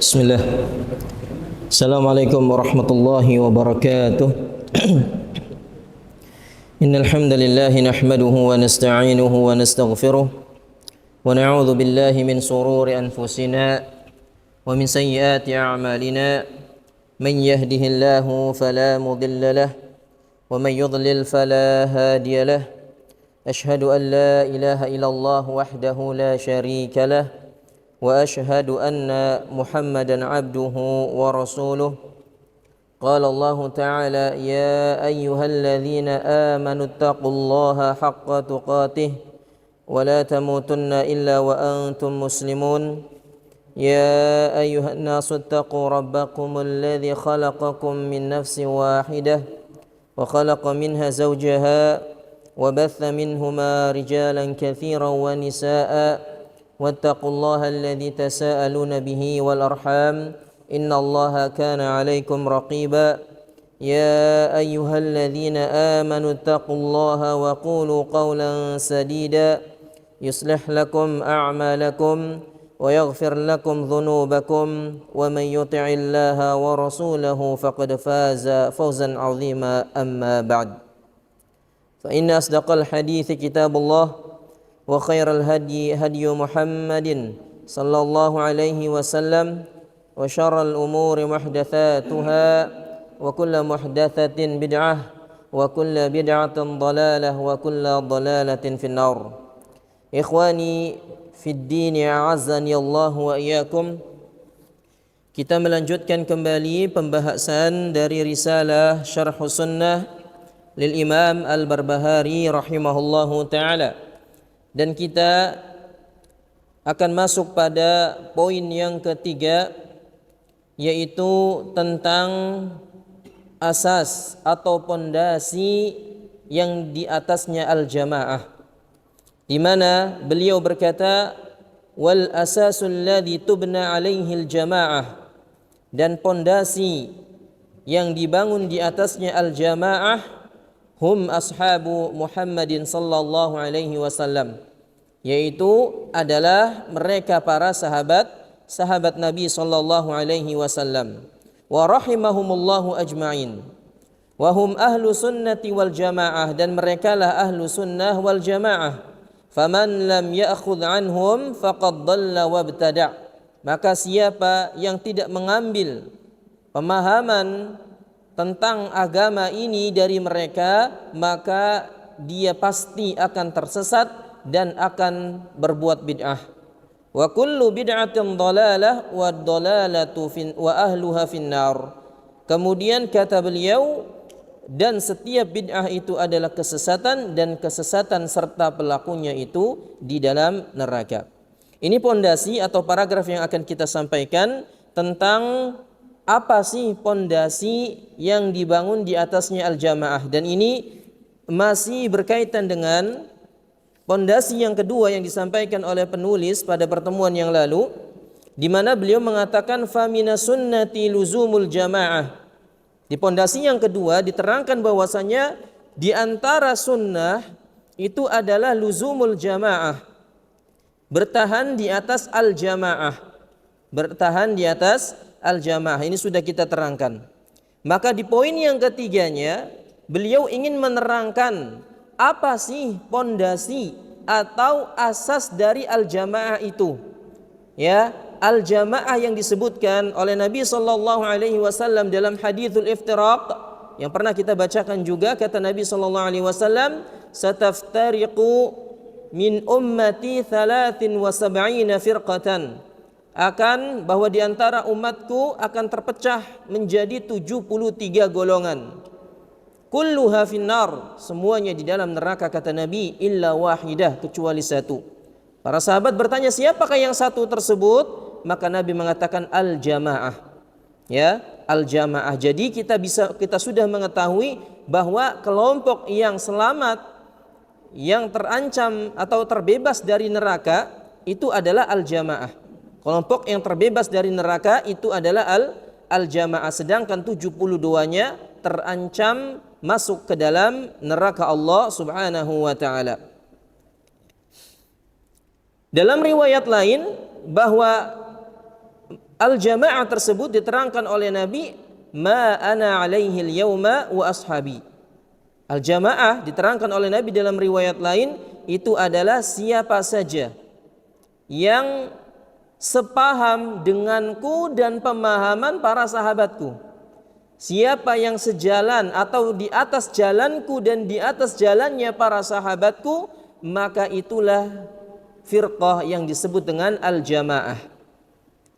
Bismillah. Assalamualaikum warahmatullahi wabarakatuh. Innal hamdalillah nahmaduhu wa nasta'inuhu wa nastaghfiruh wa na'udzu billahi min sururi anfusina wa min sayyiati a'malina. Man yahdihillahu fala mudilla lahu wa man yudlil fala hadiya lahu. Ashhadu an la ilaha illallah wahdahu la syarika lahu wa ashhadu anna Muhammadan abduhu wa rasuluh. Qala Allah Ta'ala ya ayyuhalladzina amanu taqullaha haqqa tuqatih wa la tamutunna illa wa antum muslimun. Ya ayyuhan nasu taqu rabbakumul ladzi khalaqakum min nafsin wahidah wa khalaqa minha zawjaha wa batha minhuma rijalan katsiran wa nisaa'a واتقوا الله الذي تساءلون به والأرحام إن الله كان عليكم رقيبا يا أيها الذين آمنوا اتقوا الله وقولوا قولا سديدا يصلح لكم أعمالكم ويغفر لكم ذنوبكم ومن يطع الله ورسوله فقد فاز فوزا عظيما أما بعد فإن أصدق الحديث كتاب الله وخير الهدي هدي محمد صلى الله عليه وسلم وشر الأمور محدثاتها وكل محدثة بدعة وكل بدعة ضلالة وكل ضلالة في النار. إخواني في الدين أعزني الله وإياكم. Kita melanjutkan kembali pembahasan dari risalah Syarh Sunnah lil Imam Al-Barbahari rahimahullahu ta'ala. Dan kita akan masuk pada poin yang ketiga, yaitu tentang asas atau pondasi yang di atasnya al-jamaah, di mana beliau berkata wal asasul ladzi tubna alaihi al-jamaah, dan pondasi yang dibangun di atasnya al-jamaah hum ashabu Muhammadin sallallahu alaihi wasallam, yaitu adalah mereka para sahabat Nabi sallallahu alaihi wasallam. Wa rahimahumullahu ajma'in. Wa hum ahlu sunnati wal jamaah, dan merekalah ahlu sunnah wal jamaah. Faman lam ya'khudh anhum faqad dhalla wabtada'. Maka siapa yang tidak mengambil pemahaman tentang agama ini dari mereka, maka dia pasti akan tersesat dan akan berbuat bid'ah. Wa kullu bid'atin dhalalah wa dhalalatu wa ahluha finnar. Kemudian kata beliau, dan setiap bid'ah itu adalah kesesatan, dan kesesatan serta pelakunya itu di dalam neraka. Ini pondasi atau paragraf yang akan kita sampaikan tentang apa sih pondasi yang dibangun di atasnya al-jamaah, dan ini masih berkaitan dengan pondasi yang kedua yang disampaikan oleh penulis pada pertemuan yang lalu, di mana beliau mengatakan famina sunnati luzumul jamaah. Di pondasi yang kedua diterangkan bahwasanya di antara sunnah itu adalah luzumul jamaah, bertahan di atas al-jamaah, bertahan di atas al-jamaah. Ini sudah kita terangkan. Maka di poin yang ketiganya beliau ingin menerangkan apa sih pondasi atau asas dari al-jamaah itu. Ya, al-jamaah yang disebutkan oleh Nabi sallallahu alaihi wasallam dalam hadithul iftiraq yang pernah kita bacakan juga, kata Nabi sallallahu alaihi wasallam, "Sataftariqu min ummati 73 firqatan." Akan bahwa di antara umatku akan terpecah menjadi 73 golongan. Kulluha finnar, semuanya di dalam neraka, kata Nabi, illa wahidah, kecuali satu. Para sahabat bertanya, siapakah yang satu tersebut? Maka Nabi mengatakan al-jamaah. Ya, al-jamaah. Jadi kita sudah mengetahui bahwa kelompok yang selamat, yang terancam atau terbebas dari neraka itu adalah al-jamaah. Kelompok yang terbebas dari neraka itu adalah al-jamaah, sedangkan 72-nya terancam masuk ke dalam neraka Allah Subhanahu wa taala. Dalam riwayat lain bahwa Al-jamaah tersebut diterangkan oleh Nabi, ma ana alaihi al-yauma wa ashabi. Al-jamaah diterangkan oleh Nabi dalam riwayat lain, itu adalah siapa saja yang sepaham denganku dan pemahaman para sahabatku. Siapa yang sejalan atau di atas jalanku dan di atas jalannya para sahabatku, maka itulah firqah yang disebut dengan al-jamaah.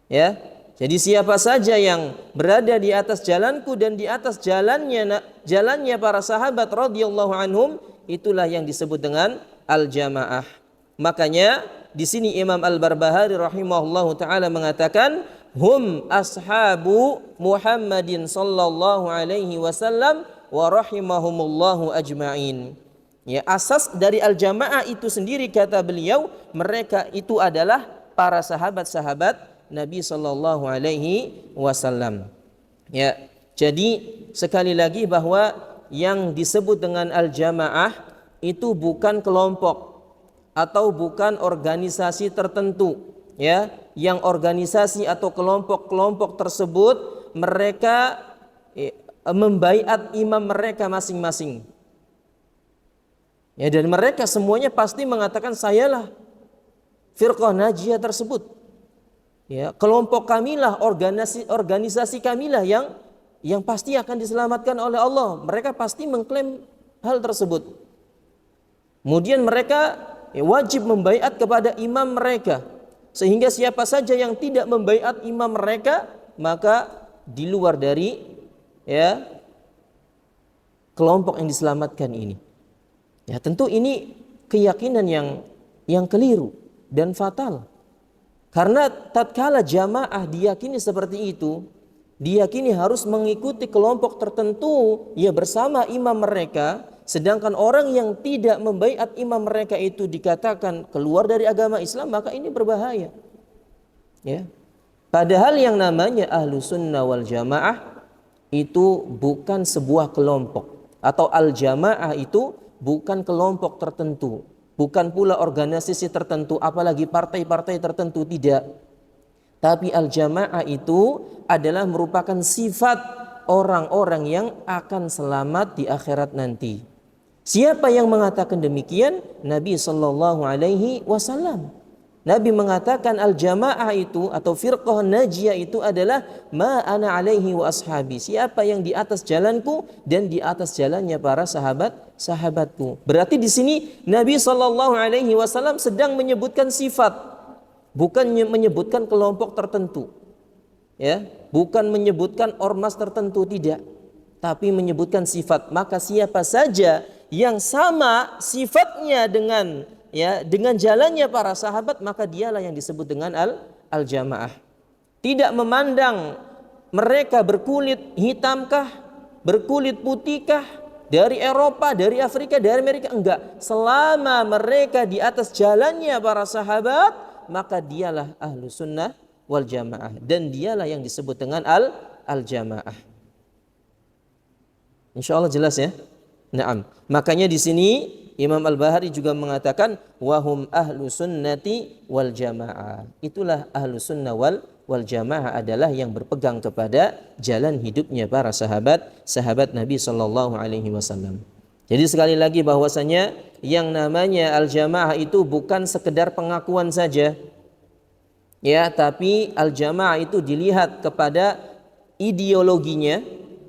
Ya. Jadi siapa saja yang berada di atas jalanku dan di atas jalannya para sahabat radhiyallahu anhum, itulah yang disebut dengan al-jamaah. Makanya di sini Imam Al-Barbahari rahimahullahu taala mengatakan, hum ashabu Muhammadin sallallahu alaihi wasallam wa rahimahumullahu ajma'in. Ya, asas dari al-jamaah itu sendiri kata beliau, mereka itu adalah para sahabat-sahabat Nabi sallallahu alaihi wasallam. Ya, jadi sekali lagi bahwa yang disebut dengan al-jamaah itu bukan kelompok atau bukan organisasi tertentu, ya, yang organisasi atau kelompok-kelompok tersebut mereka membaiat imam mereka masing-masing. Ya, dan mereka semuanya pasti mengatakan sayalah firqah najiyah tersebut. Ya, kelompok kamilah, organisasi kamilah yang pasti akan diselamatkan oleh Allah. Mereka pasti mengklaim hal tersebut. Kemudian mereka wajib membaiat kepada imam mereka, sehingga siapa saja yang tidak membaiat imam mereka maka di luar dari kelompok yang diselamatkan ini. Ya, tentu ini keyakinan yang keliru dan fatal. Karena tatkala jamaah diyakini seperti itu, diyakini harus mengikuti kelompok tertentu ya bersama imam mereka, sedangkan orang yang tidak membaiat imam mereka itu dikatakan keluar dari agama Islam, maka ini berbahaya. Ya. Padahal yang namanya ahlu sunnah wal jamaah itu bukan sebuah kelompok, atau al-jamaah itu bukan kelompok tertentu, bukan pula organisasi tertentu, apalagi partai-partai tertentu, tidak. Tapi al-jamaah itu adalah merupakan sifat orang-orang yang akan selamat di akhirat nanti. Siapa yang mengatakan demikian? Nabi sallallahu alaihi wasallam. Nabi mengatakan al-jamaah itu atau firqah najiyah itu adalah ma ana alaihi wa ashabi. Siapa yang di atas jalanku dan di atas jalannya para sahabatku. Berarti di sini Nabi sallallahu alaihi wasallam sedang menyebutkan sifat, bukan menyebutkan kelompok tertentu. Ya, bukan menyebutkan ormas tertentu, tidak. Tapi menyebutkan sifat. Maka siapa saja yang sama sifatnya dengan jalannya para sahabat, maka dialah yang disebut dengan al-jamaah. Tidak memandang mereka berkulit hitamkah, berkulit putihkah, dari Eropa, dari Afrika, dari Amerika, enggak. Selama mereka di atas jalannya para sahabat, maka dialah ahlu sunnah wal jamaah, dan dialah yang disebut dengan al-jamaah. Insyaallah jelas ya. Naam. Makanya di sini Imam Al-Bahari juga mengatakan wahum ahlu sunnati wal jamaah. Itulah ahlu sunnah wal jamaah adalah yang berpegang kepada jalan hidupnya para sahabat Nabi sallallahu alaihi wasallam. Jadi sekali lagi bahwasanya yang namanya al-jamaah itu bukan sekedar pengakuan saja. Ya, tapi al-jamaah itu dilihat kepada ideologinya,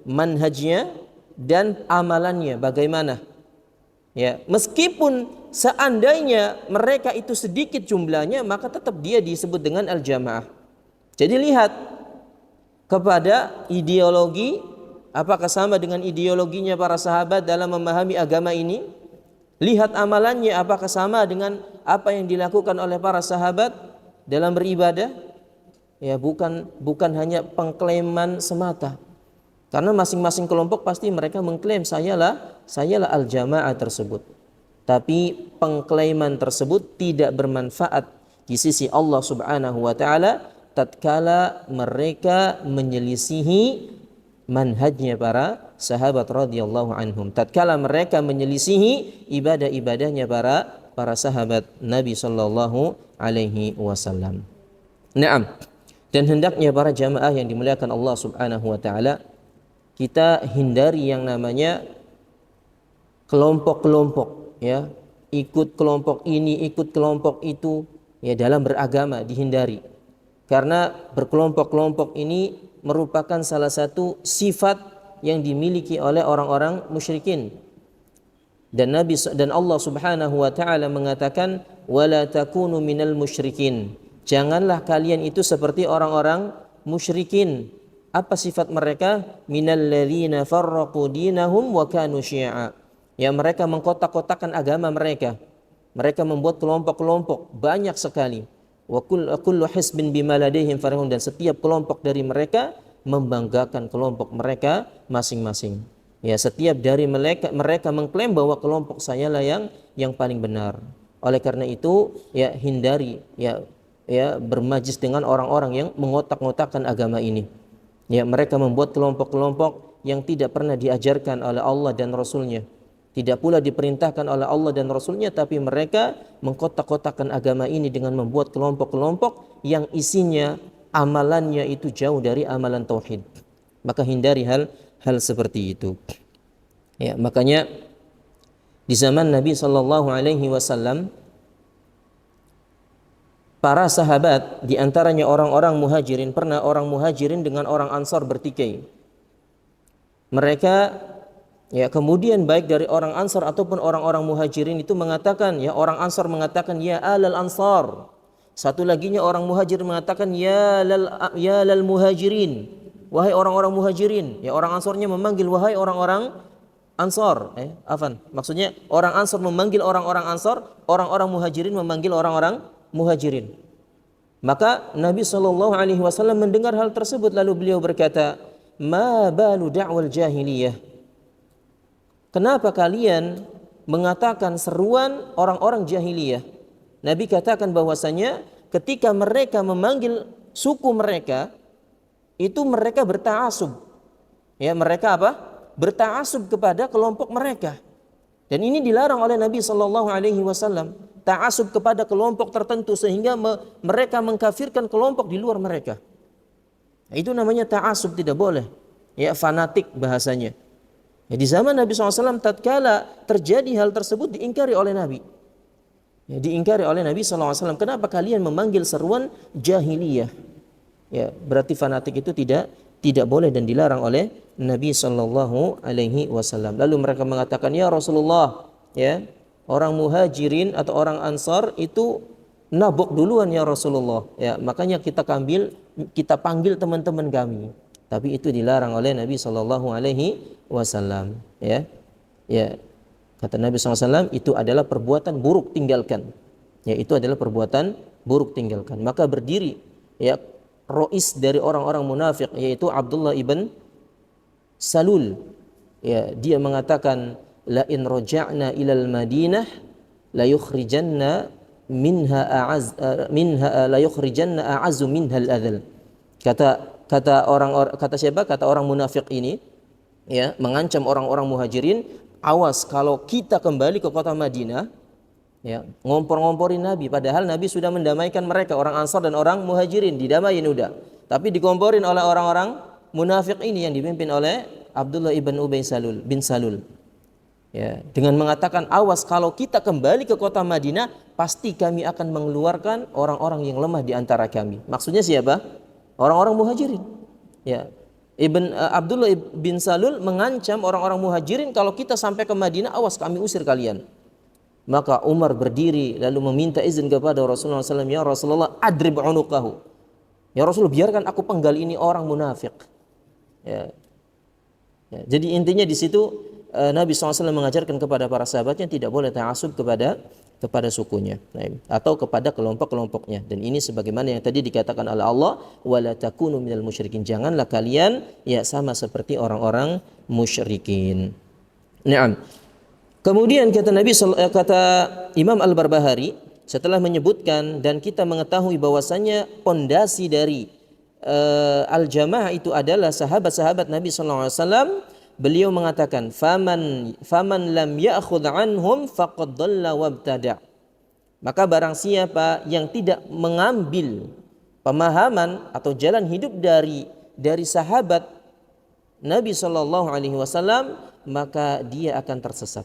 manhajnya, dan amalannya bagaimana. Ya, meskipun seandainya mereka itu sedikit jumlahnya, maka tetap dia disebut dengan al-jamaah. Jadi lihat kepada ideologi, apakah sama dengan ideologinya para sahabat dalam memahami agama ini? Lihat amalannya, apakah sama dengan apa yang dilakukan oleh para sahabat dalam beribadah? Ya, bukan hanya pengklaiman semata. Karena masing-masing kelompok pasti mereka mengklaim sayalah al-jamaah tersebut. Tapi pengklaiman tersebut tidak bermanfaat di sisi Allah Subhanahu wa taala tatkala mereka menyelisihi manhajnya para sahabat radhiyallahu anhum. Tatkala mereka menyelisihi ibadah-ibadahnya para sahabat Nabi sallallahu alaihi wasallam. Naam. Dan hendaknya para jamaah yang dimuliakan Allah Subhanahu wa taala, kita hindari yang namanya kelompok-kelompok, ya. Ikut kelompok ini, ikut kelompok itu, ya, dalam beragama dihindari. Karena berkelompok-kelompok ini merupakan salah satu sifat yang dimiliki oleh orang-orang musyrikin. Dan Allah Subhanahu wa taala mengatakan wala takunu minal musyrikin. Janganlah kalian itu seperti orang-orang musyrikin. Apa sifat mereka? Minal ladzina farraqu dinahum wa kanu syi'a. Ya, mereka mengkotak-kotakan agama mereka. Mereka membuat kelompok-kelompok banyak sekali. Wa kullu hisbin bima ladaihim farihun, dan setiap kelompok dari mereka membanggakan kelompok mereka masing-masing. Ya, setiap dari mereka mengklaim bahwa kelompok saya lah yang paling benar. Oleh karena itu, ya, hindari ya bermajlis dengan orang-orang yang mengotak-ngotakkan agama ini. Ya, mereka membuat kelompok-kelompok yang tidak pernah diajarkan oleh Allah dan Rasulnya. Tidak pula diperintahkan oleh Allah dan Rasulnya, tapi mereka mengkotak-kotakkan agama ini dengan membuat kelompok-kelompok yang isinya amalannya itu jauh dari amalan tauhid. Maka hindari hal seperti itu. Ya, makanya di zaman Nabi sallallahu alaihi wasallam, para sahabat di antaranya orang-orang muhajirin, pernah orang muhajirin dengan orang ansar bertikai. Mereka, ya, kemudian baik dari orang ansar ataupun orang-orang muhajirin itu mengatakan, ya, orang ansar mengatakan ya alal ansar. Satu laginya orang muhajirin mengatakan ya lal muhajirin. Wahai orang-orang muhajirin. Ya, orang ansarnya memanggil wahai orang-orang ansar. Afan. Maksudnya orang ansar memanggil orang-orang ansar, orang-orang muhajirin memanggil orang-orang muhajirin. Maka Nabi sallallahu alaihi wasallam mendengar hal tersebut, lalu beliau berkata, "Ma balu da'wal jahiliyah?" Kenapa kalian mengatakan seruan orang-orang jahiliyah? Nabi katakan bahwasanya ketika mereka memanggil suku mereka, itu mereka berta'assub. Ya, mereka apa? Berta'assub kepada kelompok mereka. Dan ini dilarang oleh Nabi sallallahu alaihi wasallam, ta'assub kepada kelompok tertentu sehingga mereka mengkafirkan kelompok di luar mereka. Itu namanya ta'assub, tidak boleh. Ya, fanatik bahasanya. Ya, di zaman Nabi SAW tatkala terjadi hal tersebut diingkari oleh Nabi. Ya, diingkari oleh Nabi SAW. Kenapa kalian memanggil seruan jahiliyah? Ya, berarti fanatik itu tidak boleh dan dilarang oleh Nabi Sallallahu Alaihi Wasallam. Lalu mereka mengatakan, ya Rasulullah, ya, orang muhajirin atau orang ansar itu nabok duluan ya Rasulullah. Ya, makanya kita panggil teman-teman kami. Tapi itu dilarang oleh Nabi Sallallahu Alaihi Wasallam. Ya, ya, kata Nabi SAW, itu adalah perbuatan buruk, tinggalkan. Ya, itu adalah perbuatan buruk, tinggalkan. Maka berdiri, ya, rois dari orang-orang munafik, yaitu Abdullah ibn Salul. Ya, dia mengatakan, la in raja'na ilal Madinah la yukhrijanna minha a'azzu minha al-adhal. Kata siapa? Kata orang munafik ini, ya, mengancam orang-orang muhajirin, awas kalau kita kembali ke kota Madinah, ya, ngompor-ngomporin Nabi, padahal Nabi sudah mendamaikan mereka, orang Ansar dan orang Muhajirin, didamain udah. Tapi dikomporin oleh orang-orang munafik ini yang dipimpin oleh Abdullah bin Salul. Ya, dengan mengatakan, awas kalau kita kembali ke kota Madinah, pasti kami akan mengeluarkan orang-orang yang lemah di antara kami. Maksudnya siapa? Orang-orang Muhajirin. Ya. Abdullah bin Salul mengancam orang-orang Muhajirin, kalau kita sampai ke Madinah, awas kami usir kalian. Maka Umar berdiri lalu meminta izin kepada Rasulullah SAW, ya Rasulullah, adrib unuqahu. Ya Rasulullah, biarkan aku penggal ini orang munafik. Ya. Ya, jadi intinya di situ Nabi SAW mengajarkan kepada para sahabatnya tidak boleh ta'assub kepada sukunya, atau kepada kelompok-kelompoknya. Dan ini sebagaimana yang tadi dikatakan oleh Allah, wala takunu minal musyrikin. Janganlah kalian, ya, sama seperti orang-orang musyrikin. Naam. Kemudian kata Imam Al-Barbahari, setelah menyebutkan dan kita mengetahui bahwasanya pondasi dari al-jamaah itu adalah sahabat-sahabat Nabi sallallahu alaihi wasallam, beliau mengatakan, faman lam ya'khudh anhum faqad dhalla wabtada'. Maka barang siapa yang tidak mengambil pemahaman atau jalan hidup dari sahabat Nabi Shallallahu Alaihi Wasallam, maka dia akan tersesat.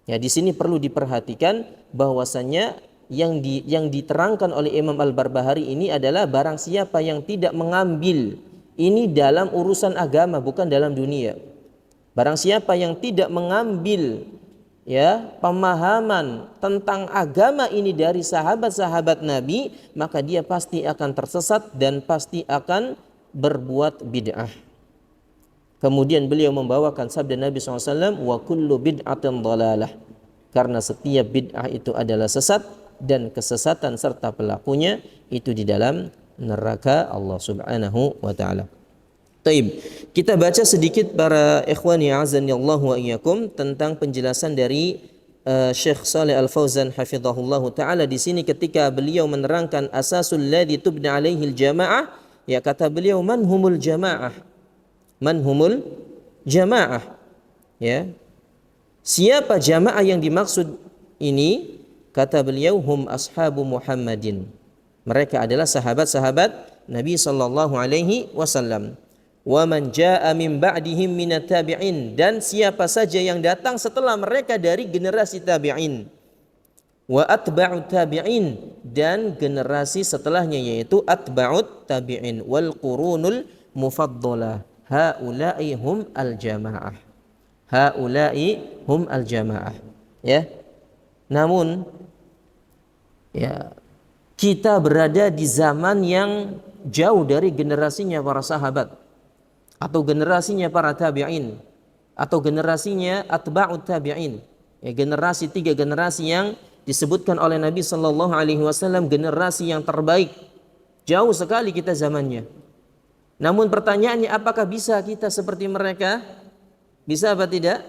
Ya, di sini perlu diperhatikan bahwasanya yang diterangkan oleh Imam Al-Barbahari ini adalah barang siapa yang tidak mengambil ini dalam urusan agama, bukan dalam dunia. Barang siapa yang tidak mengambil ya pemahaman tentang agama ini dari sahabat-sahabat Nabi, maka dia pasti akan tersesat dan pasti akan berbuat bid'ah. Kemudian beliau membawakan sabda Nabi SAW, wa kullu bid'atin dhalalah, karena setiap bid'ah itu adalah sesat dan kesesatan serta pelakunya itu di dalam neraka Allah Subhanahu wa taala. Taib. Kita baca sedikit para ikhwani azani Allah wa iyyakum tentang penjelasan dari Syekh Shalih Al-Fauzan hafizahullah taala di sini ketika beliau menerangkan asasul ladzi tubna alaihi al-jamaah, ya kata beliau man humul jamaah. Man humul jamaah. Ya. Siapa jamaah yang dimaksud ini? Kata beliau, hum ashabu Muhammadin. Mereka adalah sahabat-sahabat Nabi sallallahu alaihi wasallam. Wa man jaa'a min ba'dihim minat tabi'in, dan siapa saja yang datang setelah mereka dari generasi tabi'in. Wa atba'ut tabi'in, dan generasi setelahnya yaitu atba'ut tabi'in wal qurunul mufaddalah. Haula'i hum al-jamaah. Haula'i hum al-jamaah. Ya. Namun ya, kita berada di zaman yang jauh dari generasinya para sahabat atau generasinya para tabi'in atau generasinya atba'ut tabi'in. Ya, tiga generasi yang disebutkan oleh Nabi sallallahu alaihi wasallam generasi yang terbaik. Jauh sekali kita zamannya. Namun pertanyaannya, apakah bisa kita seperti mereka? Bisa apa tidak?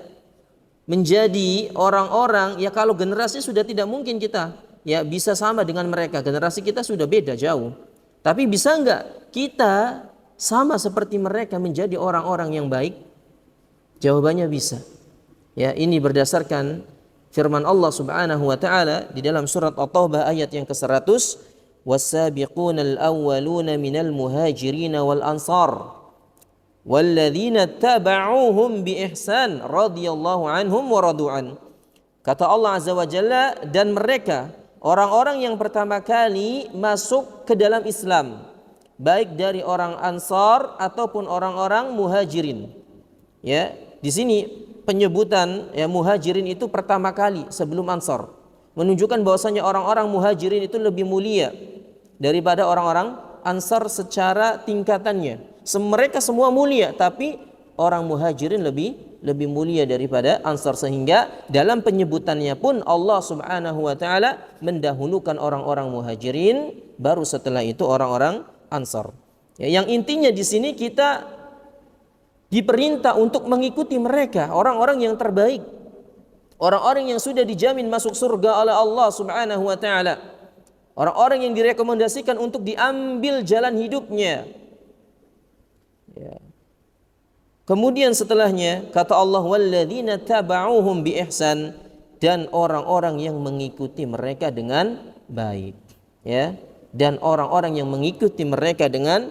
Menjadi orang-orang, ya kalau generasi sudah tidak mungkin kita ya bisa sama dengan mereka, generasi kita sudah beda jauh. Tapi bisa enggak kita sama seperti mereka menjadi orang-orang yang baik? Jawabannya bisa. Ya, ini berdasarkan firman Allah Subhanahu wa taala di dalam surat At-Taubah ayat yang ke-100, was-sabiqunal awwaluna minal muhajirin wal ansar walladzina taba'uuhum bi ihsan radhiyallahu anhum wa radu'an. Kata Allah Azza wa Jalla, dan mereka orang-orang yang pertama kali masuk ke dalam Islam, baik dari orang Ansar ataupun orang-orang Muhajirin. Ya, di sini penyebutan ya Muhajirin itu pertama kali sebelum Ansar, menunjukkan bahwasanya orang-orang Muhajirin itu lebih mulia daripada orang-orang Ansar secara tingkatannya. Mereka semua mulia, tapi orang Muhajirin lebih mulia daripada Ansar, sehingga dalam penyebutannya pun Allah Subhanahu wa taala mendahulukan orang-orang Muhajirin, baru setelah itu orang-orang Ansar. Ya, yang intinya di sini kita diperintah untuk mengikuti mereka, orang-orang yang terbaik, orang-orang yang sudah dijamin masuk surga oleh Allah Subhanahu wa taala, orang-orang yang direkomendasikan untuk diambil jalan hidupnya. Ya. Kemudian setelahnya kata Allah, walladzina taba'uuhum bi ihsan, dan orang-orang yang mengikuti mereka dengan baik. Ya, dan orang-orang yang mengikuti mereka dengan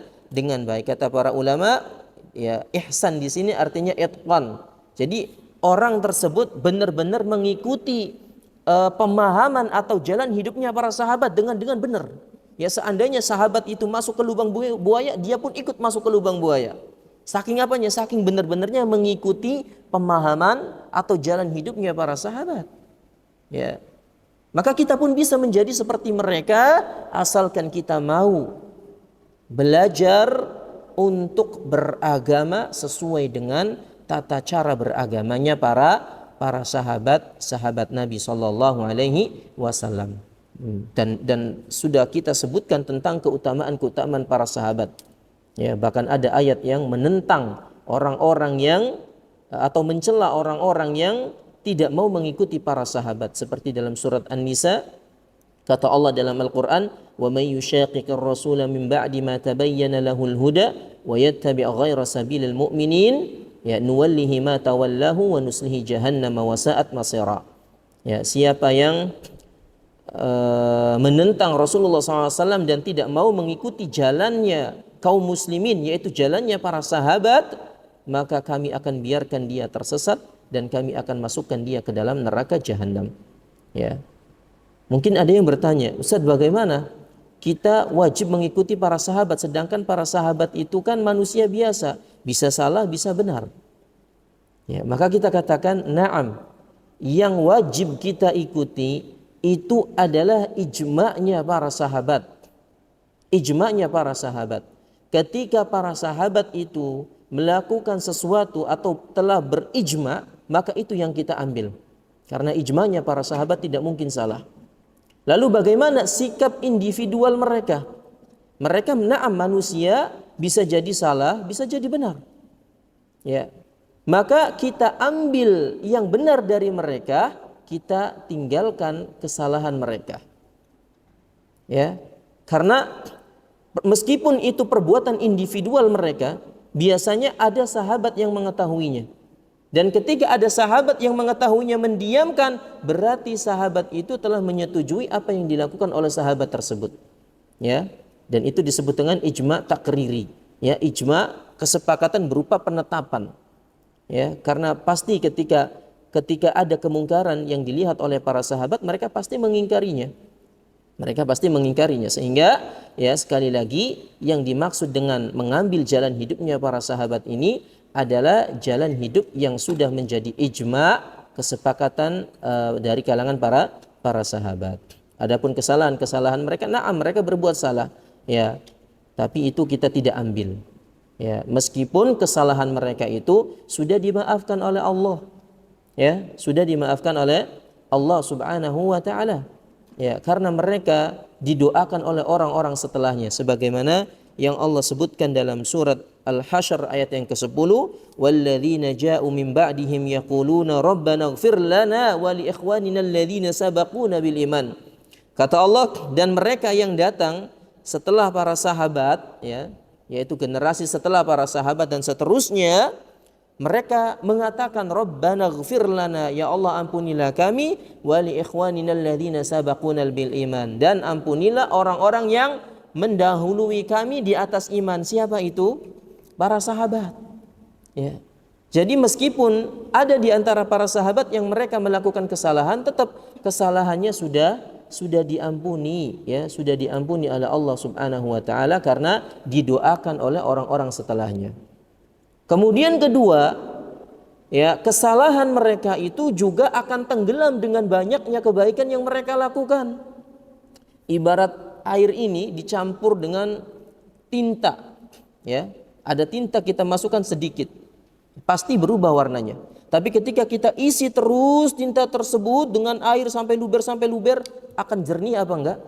baik. Kata para ulama, ya, ihsan di sini artinya itqan. Jadi orang tersebut benar-benar mengikuti pemahaman atau jalan hidupnya para sahabat dengan benar. Ya, seandainya sahabat itu masuk ke lubang buaya, dia pun ikut masuk ke lubang buaya. Saking apanya? Saking benar-benarnya mengikuti pemahaman atau jalan hidupnya para sahabat. Ya. Maka kita pun bisa menjadi seperti mereka asalkan kita mau belajar untuk beragama sesuai dengan tata cara beragamanya para sahabat Nabi sallallahu alaihi wasallam. Dan sudah kita sebutkan tentang keutamaan para sahabat. Ya, bahkan ada ayat yang menentang orang-orang yang atau mencela orang-orang yang tidak mau mengikuti para sahabat, seperti dalam surat An-Nisa kata Allah dalam Al-Qur'an, wa may yushaqiqir rasula min ba'di ma tabayyana lahul huda wa yattabi' ghayra sabilil mu'minin ya nuwallihi ma tawallahu wa nuslihi jahannama wa sa'at masira. Ya, siapa yang menentang Rasulullah SAW dan tidak mau mengikuti jalannya kaum muslimin, yaitu jalannya para sahabat, maka kami akan biarkan dia tersesat dan kami akan masukkan dia ke dalam neraka jahanam. Ya. Mungkin ada yang bertanya, Ustaz, bagaimana kita wajib mengikuti para sahabat sedangkan para sahabat itu kan manusia biasa, bisa salah, bisa benar. Ya, maka kita katakan, na'am, yang wajib kita ikuti itu adalah ijma'nya para sahabat. Ijma'nya para sahabat. Ketika para sahabat itu melakukan sesuatu atau telah berijma', maka itu yang kita ambil. Karena ijma'nya para sahabat tidak mungkin salah. Lalu bagaimana sikap individual mereka? Mereka na'am manusia, bisa jadi salah, bisa jadi benar. Ya. Maka kita ambil yang benar dari mereka, kita tinggalkan kesalahan mereka. Ya. Karena meskipun itu perbuatan individual mereka, biasanya ada sahabat yang mengetahuinya. Dan ketika ada sahabat yang mengetahuinya mendiamkan, berarti sahabat itu telah menyetujui apa yang dilakukan oleh sahabat tersebut. Ya. Dan itu disebut dengan ijma' takriri. Ya, ijma' kesepakatan berupa penetapan. Ya, karena pasti ketika ada kemungkaran yang dilihat oleh para sahabat, mereka pasti mengingkarinya. Mereka pasti mengingkarinya. Sehingga ya sekali lagi yang dimaksud dengan mengambil jalan hidupnya para sahabat ini adalah jalan hidup yang sudah menjadi ijma', kesepakatan dari kalangan para sahabat. Adapun kesalahan-kesalahan mereka, na'am mereka berbuat salah, ya. Tapi itu kita tidak ambil. Ya, meskipun kesalahan mereka itu sudah dimaafkan oleh Allah. Ya, sudah dimaafkan oleh Allah Subhanahu wa taala. Ya, karena mereka didoakan oleh orang-orang setelahnya sebagaimana yang Allah sebutkan dalam surat Al-Hasyr ayat yang ke-10, walladzina ja'u min ba'dihim yaquluna rabbana ighfir lana wa li ikhwanina alladzina sabaquna bil iman. Kata Allah, dan mereka yang datang setelah para sahabat, ya, yaitu generasi setelah para sahabat dan seterusnya, mereka mengatakan rabbana ighfir lana, ya Allah ampunilah kami, wa li ikhwanina alladzina sabaquna bil iman, dan ampunilah orang-orang yang mendahului kami di atas iman. Siapa itu? Para sahabat. Ya. Jadi meskipun ada di antara para sahabat yang mereka melakukan kesalahan, tetap kesalahannya sudah diampuni, ya, sudah diampuni oleh Allah Subhanahu wa taala karena didoakan oleh orang-orang setelahnya. Kemudian kedua, ya, kesalahan mereka itu juga akan tenggelam dengan banyaknya kebaikan yang mereka lakukan. Ibarat air ini dicampur dengan tinta, ya. Ada tinta kita masukkan sedikit, pasti berubah warnanya. Tapi ketika kita isi terus tinta tersebut dengan air sampai luber, akan jernih apa enggak?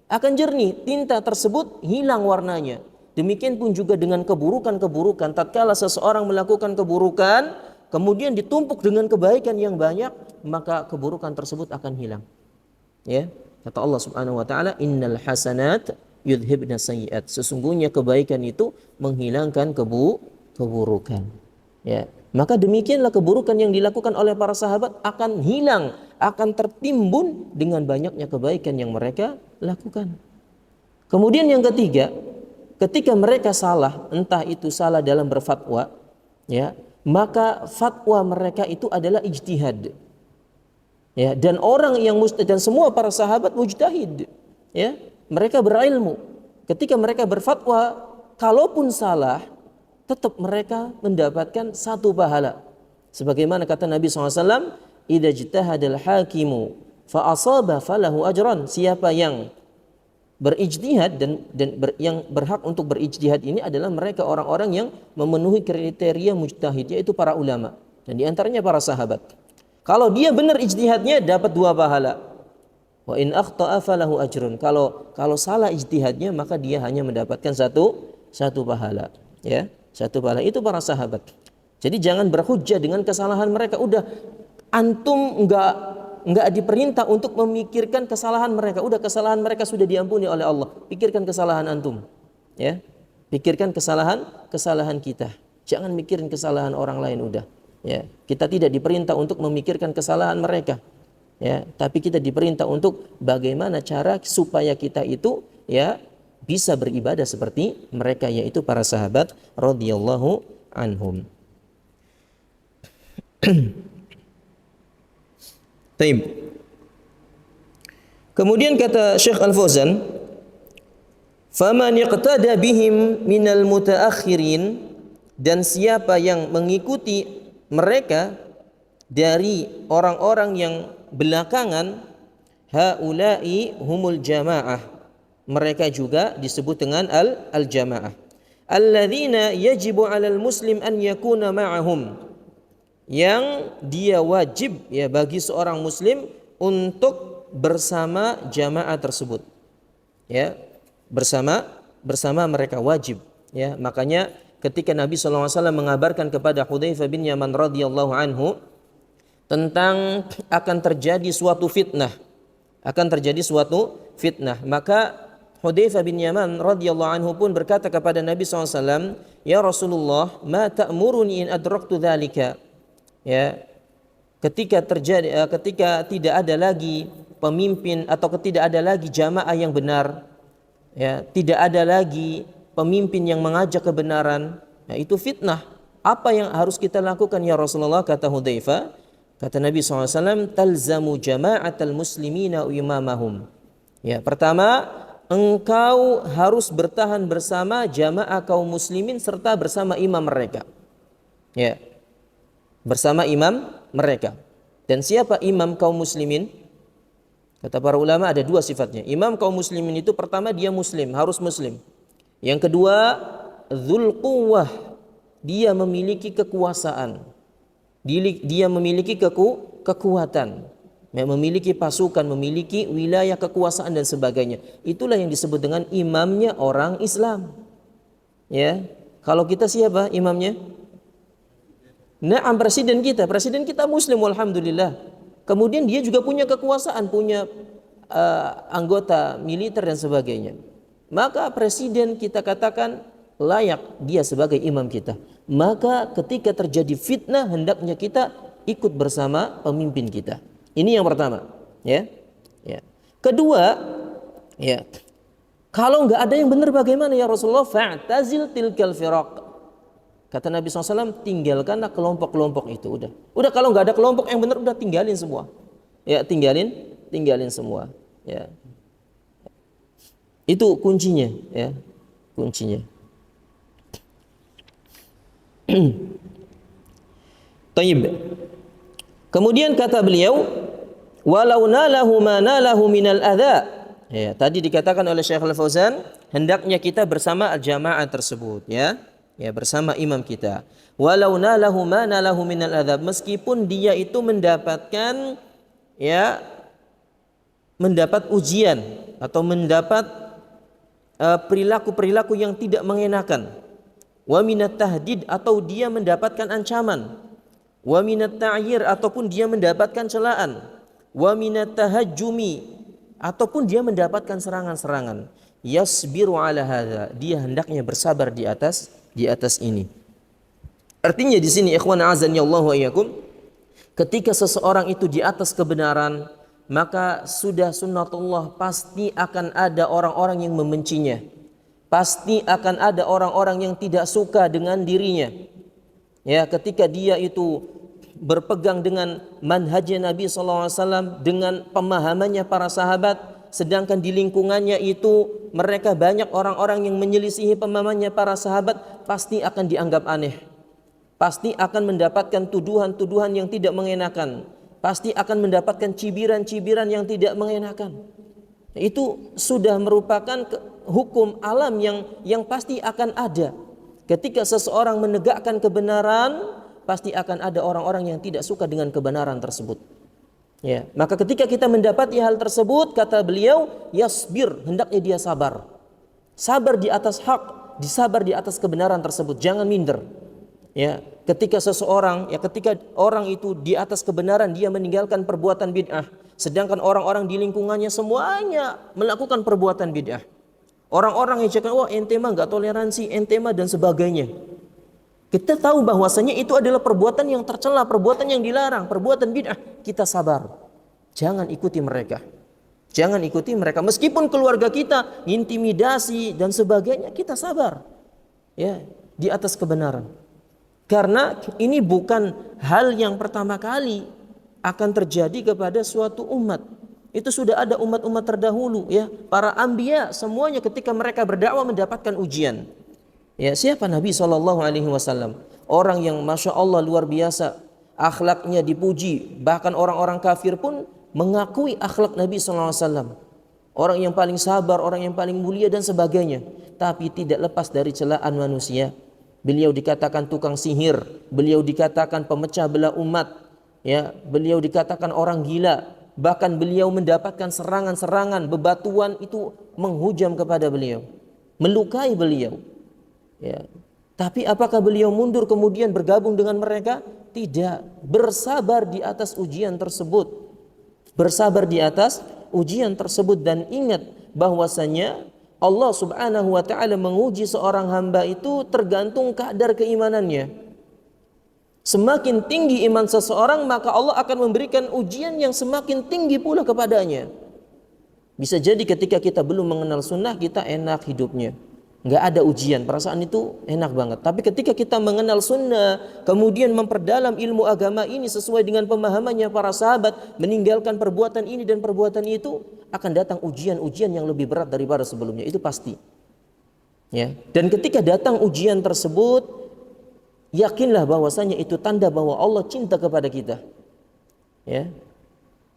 Akan jernih. Tinta tersebut hilang warnanya. Demikian pun juga dengan keburukan-keburukan. Tatkala seseorang melakukan keburukan, kemudian ditumpuk dengan kebaikan yang banyak, maka keburukan tersebut akan hilang. Ya, kata Allah Subhanahu wa taala, innal hasanat yudhibna sayyi'at. Sesungguhnya kebaikan itu menghilangkan keburukan. Ya, maka demikianlah keburukan yang dilakukan oleh para sahabat akan hilang, akan tertimbun dengan banyaknya kebaikan yang mereka lakukan. Kemudian yang ketiga, ketika mereka salah, entah itu salah dalam berfatwa, ya, maka fatwa mereka itu adalah ijtihad. Ya, dan orang yang dan semua para sahabat mujtahid, ya, mereka berilmu. Ketika mereka berfatwa, kalaupun salah, tetap mereka mendapatkan satu pahala. Sebagaimana kata Nabi SAW, idza ijtahadal hakimu fa asaba falahu ajran. Siapa yang berijtihad dan yang berhak untuk berijtihad ini adalah mereka orang-orang yang memenuhi kriteria mujtahid, yaitu para ulama, dan di antaranya para sahabat. Kalau dia benar ijtihadnya, dapat 2 pahala. Wa in akhta'a falahu ajrun. Kalau salah ijtihadnya, maka dia hanya mendapatkan satu pahala, ya. Satu pahala. Itu para sahabat. Jadi jangan berhujjah dengan kesalahan mereka. Udah, antum enggak diperintah untuk memikirkan kesalahan mereka. Udah, kesalahan mereka sudah diampuni oleh Allah. Pikirkan kesalahan antum, ya. Pikirkan kesalahan kita. Jangan mikirin kesalahan orang lain, udah. Ya, kita tidak diperintah untuk memikirkan kesalahan mereka. Ya, tapi kita diperintah untuk bagaimana cara supaya kita itu ya bisa beribadah seperti mereka, yaitu para sahabat radhiyallahu anhum. Taib. Kemudian kata Syekh Al-Fauzan, "Faman iqtada bihim minal mutaakhirin," dan siapa yang mengikuti mereka dari orang-orang yang belakangan, haula'i humul jamaah, mereka juga disebut dengan al-jamaah, alladzina yajibu 'alal muslim an yakuna ma'ahum, yang dia wajib ya bagi seorang muslim untuk bersama jamaah tersebut, ya, bersama mereka wajib, ya. Makanya ketika Nabi SAW mengabarkan kepada Hudzaifah bin Yaman radhiyallahu anhu tentang akan terjadi suatu fitnah, maka Hudzaifah bin Yaman radhiyallahu anhu pun berkata kepada Nabi SAW, "Ya Rasulullah, ma ta'muruni in adraktu dzalika?" Ya, ketika tidak ada lagi pemimpin atau tidak ada lagi jamaah yang benar, ya, tidak ada lagi pemimpin yang mengajak kebenaran, ya, itu fitnah. Apa yang harus kita lakukan ya Rasulullah? Kata Hudzaifah, kata Nabi SAW, talzamu jama'atal muslimina imamahum. Ya, pertama, engkau harus bertahan bersama jamaah kaum muslimin serta bersama imam mereka. Ya, bersama imam mereka. Dan siapa imam kaum muslimin? Kata para ulama ada dua sifatnya. Imam kaum muslimin itu pertama dia muslim, harus muslim. Yang kedua, dzul quwwah, dia memiliki kekuasaan. Dia memiliki kekuatan, memiliki pasukan, memiliki wilayah kekuasaan dan sebagainya. Itulah yang disebut dengan imamnya orang Islam. Ya, kalau kita siapa imamnya? Naam, presiden kita muslim alhamdulillah. Kemudian dia juga punya kekuasaan, punya anggota militer dan sebagainya. Maka presiden kita katakan layak dia sebagai imam kita. Maka ketika terjadi fitnah hendaknya kita ikut bersama pemimpin kita. Ini yang pertama, ya. Ya. Kedua, ya. Kalau enggak ada yang benar bagaimana ya Rasulullah? Fa'tazil tilkal firaq. Kata Nabi SAW, tinggalkanlah kelompok-kelompok itu. Udah kalau nggak ada kelompok yang benar, udah tinggalin semua. Ya, tinggalin semua. Ya, itu kuncinya. Ya, kuncinya. Taib. Kemudian kata beliau, walau nalahu ma nalahu minal adza. Ya, tadi dikatakan oleh Syekh Al-Fauzan, hendaknya kita bersama al-jamaah tersebut, ya. Ya, bersama imam kita. Walau nalahu ma nalahu minal adzab, meskipun dia itu mendapatkan ujian atau mendapat perilaku-perilaku yang tidak mengenakan. Wa minat tahdid, atau dia mendapatkan ancaman. Wa minat ta'yir, ataupun dia mendapatkan celaan. Wa minat tahajjumi, ataupun dia mendapatkan serangan-serangan. Yasbiru ala hadza, dia hendaknya bersabar di atas ini. Artinya di sini ikhwan azani Allah wa iyyakum, ketika seseorang itu di atas kebenaran, maka sudah sunnatullah pasti akan ada orang-orang yang membencinya. Pasti akan ada orang-orang yang tidak suka dengan dirinya. Ya, ketika dia itu berpegang dengan manhajnya Nabi SAW, dengan pemahamannya para sahabat, sedangkan di lingkungannya itu mereka banyak orang-orang yang menyelisihi pemahamannya para sahabat, pasti akan dianggap aneh. Pasti akan mendapatkan tuduhan-tuduhan yang tidak mengenakan. Pasti akan mendapatkan cibiran-cibiran yang tidak mengenakan. Itu sudah merupakan hukum alam yang pasti akan ada. Ketika seseorang menegakkan kebenaran, pasti akan ada orang-orang yang tidak suka dengan kebenaran tersebut. Ya, maka ketika kita mendapati hal tersebut, kata beliau, yasbir, hendaknya dia sabar. Sabar di atas hak, disabar di atas kebenaran tersebut, jangan minder. Ya, ketika orang itu di atas kebenaran, dia meninggalkan perbuatan bid'ah, sedangkan orang-orang di lingkungannya semuanya melakukan perbuatan bid'ah. Orang-orang yang cakap, wah ente mah enggak toleransi, ente mah dan sebagainya. Kita tahu bahwasanya itu adalah perbuatan yang tercela, perbuatan yang dilarang, perbuatan bid'ah. Kita sabar. Jangan ikuti mereka. Jangan ikuti mereka. Meskipun keluarga kita intimidasi dan sebagainya, kita sabar. Ya, di atas kebenaran. Karena ini bukan hal yang pertama kali akan terjadi kepada suatu umat. Itu sudah ada umat-umat terdahulu, ya. Para anbiya semuanya ketika mereka berdakwah mendapatkan ujian. Ya, siapa Nabi SAW? Orang yang masya Allah luar biasa, akhlaknya dipuji, bahkan orang-orang kafir pun mengakui akhlak Nabi SAW. Orang yang paling sabar, orang yang paling mulia dan sebagainya. Tapi tidak lepas dari celaan manusia. Beliau dikatakan tukang sihir, beliau dikatakan pemecah belah umat, ya, beliau dikatakan orang gila. Bahkan beliau mendapatkan serangan-serangan, bebatuan itu menghujam kepada beliau, melukai beliau. Ya. Tapi apakah beliau mundur kemudian bergabung dengan mereka? Tidak. Bersabar di atas ujian tersebut. Bersabar di atas ujian tersebut dan ingat bahwasanya Allah Subhanahu wa taala menguji seorang hamba itu tergantung kadar keimanannya. Semakin tinggi iman seseorang, maka Allah akan memberikan ujian yang semakin tinggi pula kepadanya. Bisa jadi ketika kita belum mengenal sunnah, kita enak hidupnya, nggak ada ujian, perasaan itu enak banget. Tapi ketika kita mengenal sunnah, kemudian memperdalam ilmu agama ini sesuai dengan pemahamannya para sahabat, meninggalkan perbuatan ini dan perbuatan itu, akan datang ujian-ujian yang lebih berat daripada sebelumnya, itu pasti. Ya. Dan ketika datang ujian tersebut, yakinlah bahwasanya itu tanda bahwa Allah cinta kepada kita. Ya.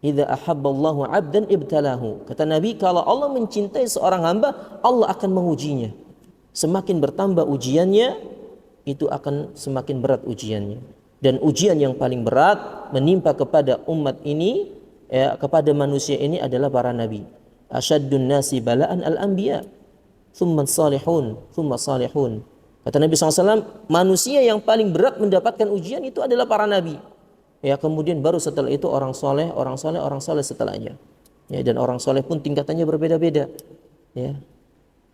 Idza ahabballahu 'abdan ibtalahu. Kata Nabi, kalau Allah mencintai seorang hamba, Allah akan mengujinya. Semakin bertambah ujiannya, itu akan semakin berat ujiannya. Dan ujian yang paling berat menimpa kepada umat ini, ya, kepada manusia ini adalah para nabi. Asyaddun nasi bala'an al-anbiya, thumma salihun, thumma salihun. Kata Nabi SAW, manusia yang paling berat mendapatkan ujian itu adalah para nabi. Ya, kemudian baru setelah itu orang soleh, orang soleh, orang soleh setelahnya. Ya, dan orang soleh pun tingkatannya berbeda-beda. Ya.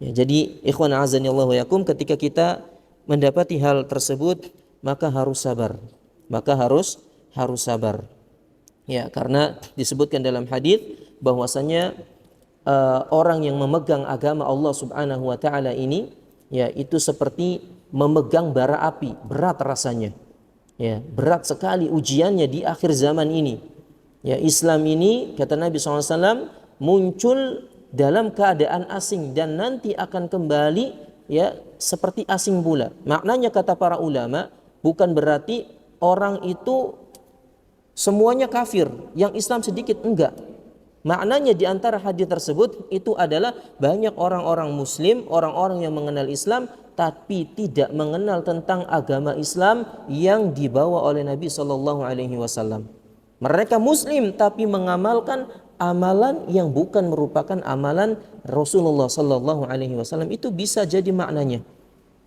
Ya, jadi ikhwan a'azanillahu yakum, ketika kita mendapati hal tersebut, maka harus sabar. Maka harus sabar. Ya, karena disebutkan dalam hadis bahwasanya orang yang memegang agama Allah Subhanahu wa taala ini, ya, itu seperti memegang bara api, berat rasanya. Ya, berat sekali ujiannya di akhir zaman ini. Ya, Islam ini kata Nabi SAW muncul dalam keadaan asing dan nanti akan kembali, ya, seperti asing pula. Maknanya kata para ulama, bukan berarti orang itu semuanya kafir, yang Islam sedikit, enggak. Maknanya di antara hadis tersebut itu adalah banyak orang-orang muslim, orang-orang yang mengenal Islam tapi tidak mengenal tentang agama Islam yang dibawa oleh Nabi SAW. Mereka muslim tapi mengamalkan amalan yang bukan merupakan amalan Rasulullah SAW. Itu bisa jadi maknanya.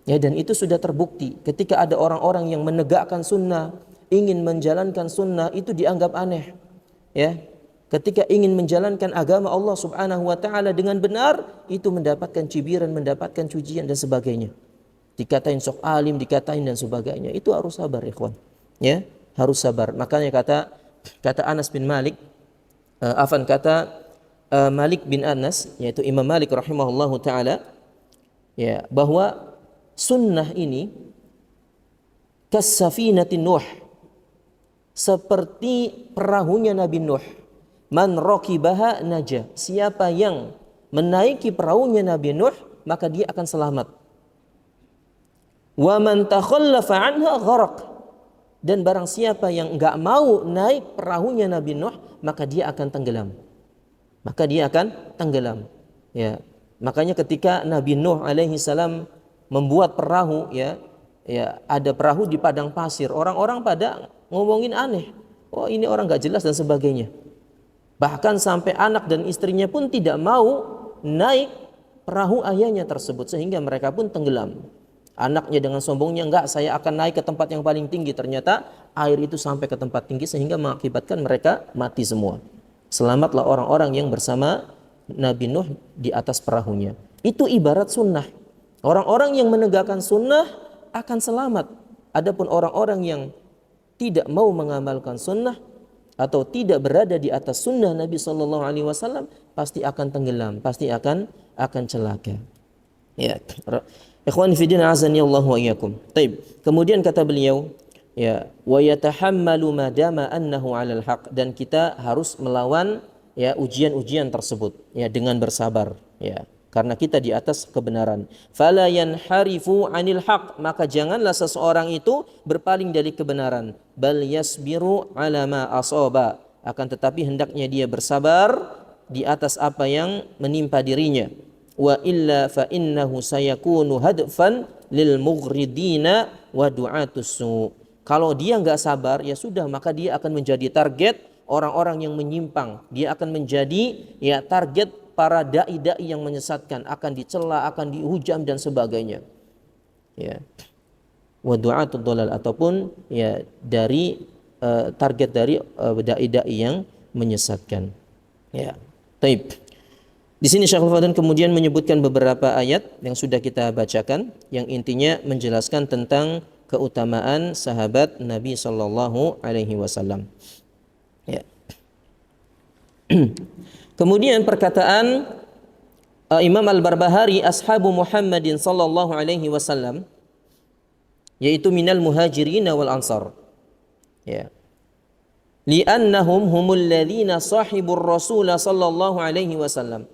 Ya, dan itu sudah terbukti. Ketika ada orang-orang yang menegakkan sunnah, ingin menjalankan sunnah, itu dianggap aneh. Ya, ketika ingin menjalankan agama Allah Subhanahu wa taala dengan benar, itu mendapatkan cibiran, mendapatkan cucian dan sebagainya. Dikatain sok alim, dikatain dan sebagainya. Itu harus sabar, ikhwan. Ya, harus sabar. Makanya kata Anas bin Malik, Malik bin Anas, yaitu Imam Malik rahimahullahu taala, ya, bahwa sunnah ini kassafinati Nuh, seperti perahunya Nabi Nuh. Man raqibaha naja. Siapa yang menaiki perahunya Nabi Nuh, maka dia akan selamat. Wa man takhallafa anha gharaq. Dan barang siapa yang enggak mau naik perahunya Nabi Nuh, maka dia akan tenggelam. Maka dia akan tenggelam. Ya. Makanya ketika Nabi Nuh alaihi salam membuat perahu, ya, ada perahu di padang pasir, orang-orang pada ngomongin aneh. Oh, ini orang enggak jelas dan sebagainya. Bahkan sampai anak dan istrinya pun tidak mau naik perahu ayahnya tersebut, sehingga mereka pun tenggelam. Anaknya dengan sombongnya, enggak, saya akan naik ke tempat yang paling tinggi. Ternyata air itu sampai ke tempat tinggi sehingga mengakibatkan mereka mati semua. Selamatlah orang-orang yang bersama Nabi Nuh di atas perahunya. Itu ibarat sunnah. Orang-orang yang menegakkan sunnah akan selamat. Adapun orang-orang yang tidak mau mengamalkan sunnah, atau tidak berada di atas sunnah Nabi Shallallahu Alaihi Wasallam pasti akan tenggelam, pasti akan celaka. Ya, ikhwan fillah azani Allah wa iyyakum. Taib. Kemudian kata beliau, ya, wa yatahammalu ma dama annahu 'alal haq, dan kita harus melawan ya ujian-ujian tersebut ya dengan bersabar ya. Karena kita di atas kebenaran. Fala yanharifu 'anil haq, maka janganlah seseorang itu berpaling dari kebenaran. Bal yasbiru 'ala ma asaba, akan tetapi hendaknya dia bersabar di atas apa yang menimpa dirinya. Wa illa fa innahu sayakunu hadfan lil mughridina wa du'atus su. Kalau dia enggak sabar, ya sudah, maka dia akan menjadi target orang-orang yang menyimpang. Dia akan menjadi ya target para dai-dai yang menyesatkan, akan dicela, akan dihujam dan sebagainya. Ya. Wa du'atud dhalal, ataupun ya dari target dari dai-dai yang menyesatkan. Ya. Taib. Di sini Syekhul Fadlan kemudian menyebutkan beberapa ayat yang sudah kita bacakan yang intinya menjelaskan tentang keutamaan sahabat Nabi sallallahu alaihi wasallam. Ya. Kemudian perkataan Imam Al-Barbahari, ashabu Muhammadin sallallahu alaihi wasallam, yaitu minal muhajirin wal ansar. Ya. Li'annahum humul ladzina sahibur Rasul sallallahu alaihi wasallam.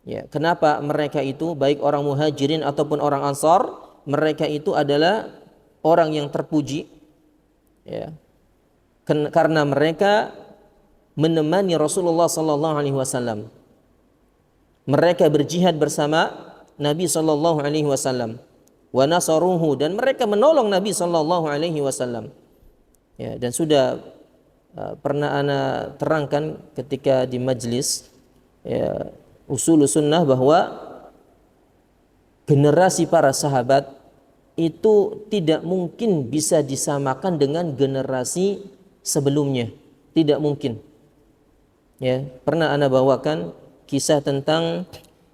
Ya, kenapa mereka itu, baik orang muhajirin ataupun orang ansar, mereka itu adalah orang yang terpuji ya. Karena mereka menemani Rasulullah sallallahu alaihi wasallam. Mereka berjihad bersama Nabi sallallahu alaihi wasallam. Wa nasaruhu, dan mereka menolong Nabi sallallahu alaihi wasallam. Ya, dan sudah pernah ana terangkan ketika di majlis ya usul sunnah bahwa generasi para sahabat itu tidak mungkin bisa disamakan dengan generasi sebelumnya, tidak mungkin. Ya, pernah ana bawakan kisah tentang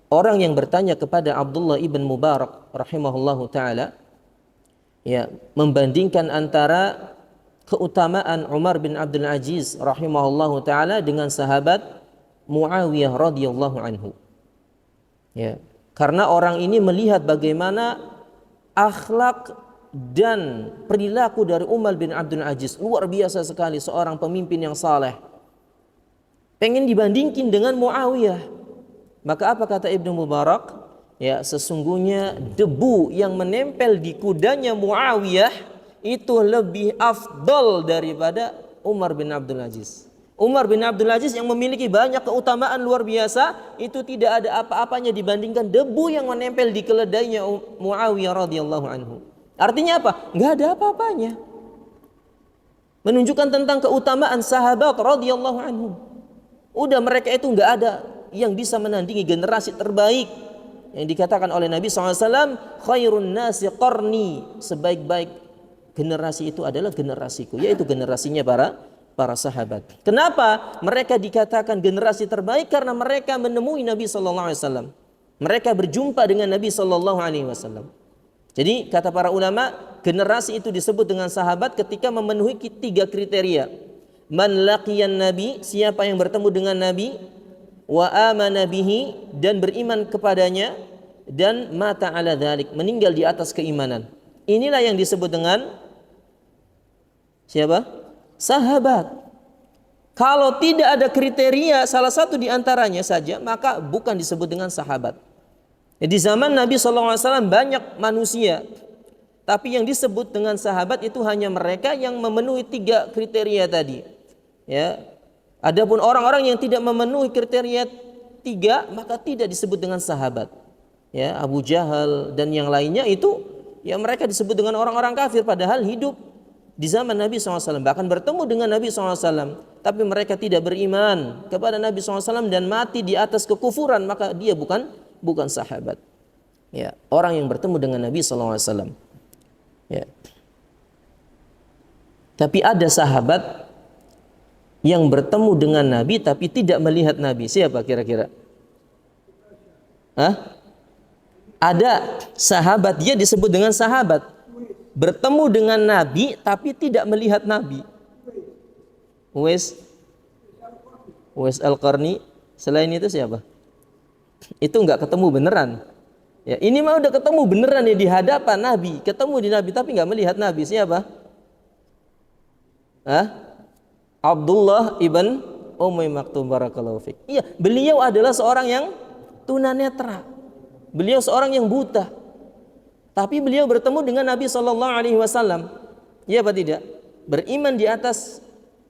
orang yang bertanya kepada Abdullah ibn Mubarak rahimahullahu taala, ya, membandingkan antara keutamaan Umar bin Abdul Aziz rahimahullahu taala dengan sahabat Muawiyah radhiyallahu anhu. Ya, karena orang ini melihat bagaimana akhlak dan perilaku dari Umar bin Abdul Aziz luar biasa sekali, seorang pemimpin yang saleh. Pengen dibandingkan dengan Muawiyah. Maka apa kata Ibnu Mubarak? Ya, sesungguhnya debu yang menempel di kudanya Muawiyah itu lebih afdal daripada Umar bin Abdul Aziz. Umar bin Abdul Aziz yang memiliki banyak keutamaan luar biasa, itu tidak ada apa-apanya dibandingkan debu yang menempel di keledainya Muawiyah radhiyallahu anhu. Artinya apa? Enggak ada apa-apanya. Menunjukkan tentang keutamaan sahabat radhiyallahu anhu. Udah, mereka itu enggak ada yang bisa menandingi generasi terbaik yang dikatakan oleh Nabi SAW, khairun nasi qarni, sebaik-baik generasi itu adalah generasiku, yaitu generasinya para sahabat. Kenapa mereka dikatakan generasi terbaik? Karena mereka menemui Nabi sallallahu alaihi wasallam. Mereka berjumpa dengan Nabi sallallahu alaihi wasallam. Jadi kata para ulama, generasi itu disebut dengan sahabat ketika memenuhi 3 kriteria. Man laqiyan nabi, siapa yang bertemu dengan Nabi, wa amana bihi, dan beriman kepadanya, dan mata ala dzalik, meninggal di atas keimanan. Inilah yang disebut dengan siapa? Sahabat. Kalau tidak ada kriteria salah satu di antaranya saja, maka bukan disebut dengan sahabat. Di zaman Nabi SAW banyak manusia, tapi yang disebut dengan sahabat itu hanya mereka yang memenuhi 3 kriteria tadi. Ya. Adapun orang-orang yang tidak memenuhi kriteria 3, maka tidak disebut dengan sahabat. Ya, Abu Jahal dan yang lainnya itu, ya mereka disebut dengan orang-orang kafir, padahal hidup di zaman Nabi SAW, bahkan bertemu dengan Nabi SAW, tapi mereka tidak beriman kepada Nabi SAW dan mati di atas kekufuran, maka dia bukan sahabat. Ya, orang yang bertemu dengan Nabi SAW. Ya. Tapi ada sahabat yang bertemu dengan Nabi tapi tidak melihat Nabi. Siapa kira-kira? Ada sahabat, dia disebut dengan sahabat, bertemu dengan Nabi tapi tidak melihat Nabi. Uwais Al-Qarni. Selain itu siapa? Itu enggak ketemu beneran. Ya, ini mah udah ketemu beneran ya di hadapan Nabi, ketemu di Nabi tapi enggak melihat Nabi. Siapa? Abdullah ibn Ummi Maktum, barakallahu fik. Iya, beliau adalah seorang yang tunanetra. Beliau seorang yang buta. Tapi beliau bertemu dengan Nabi sallallahu alaihi wasallam. Iya apa tidak? Beriman di atas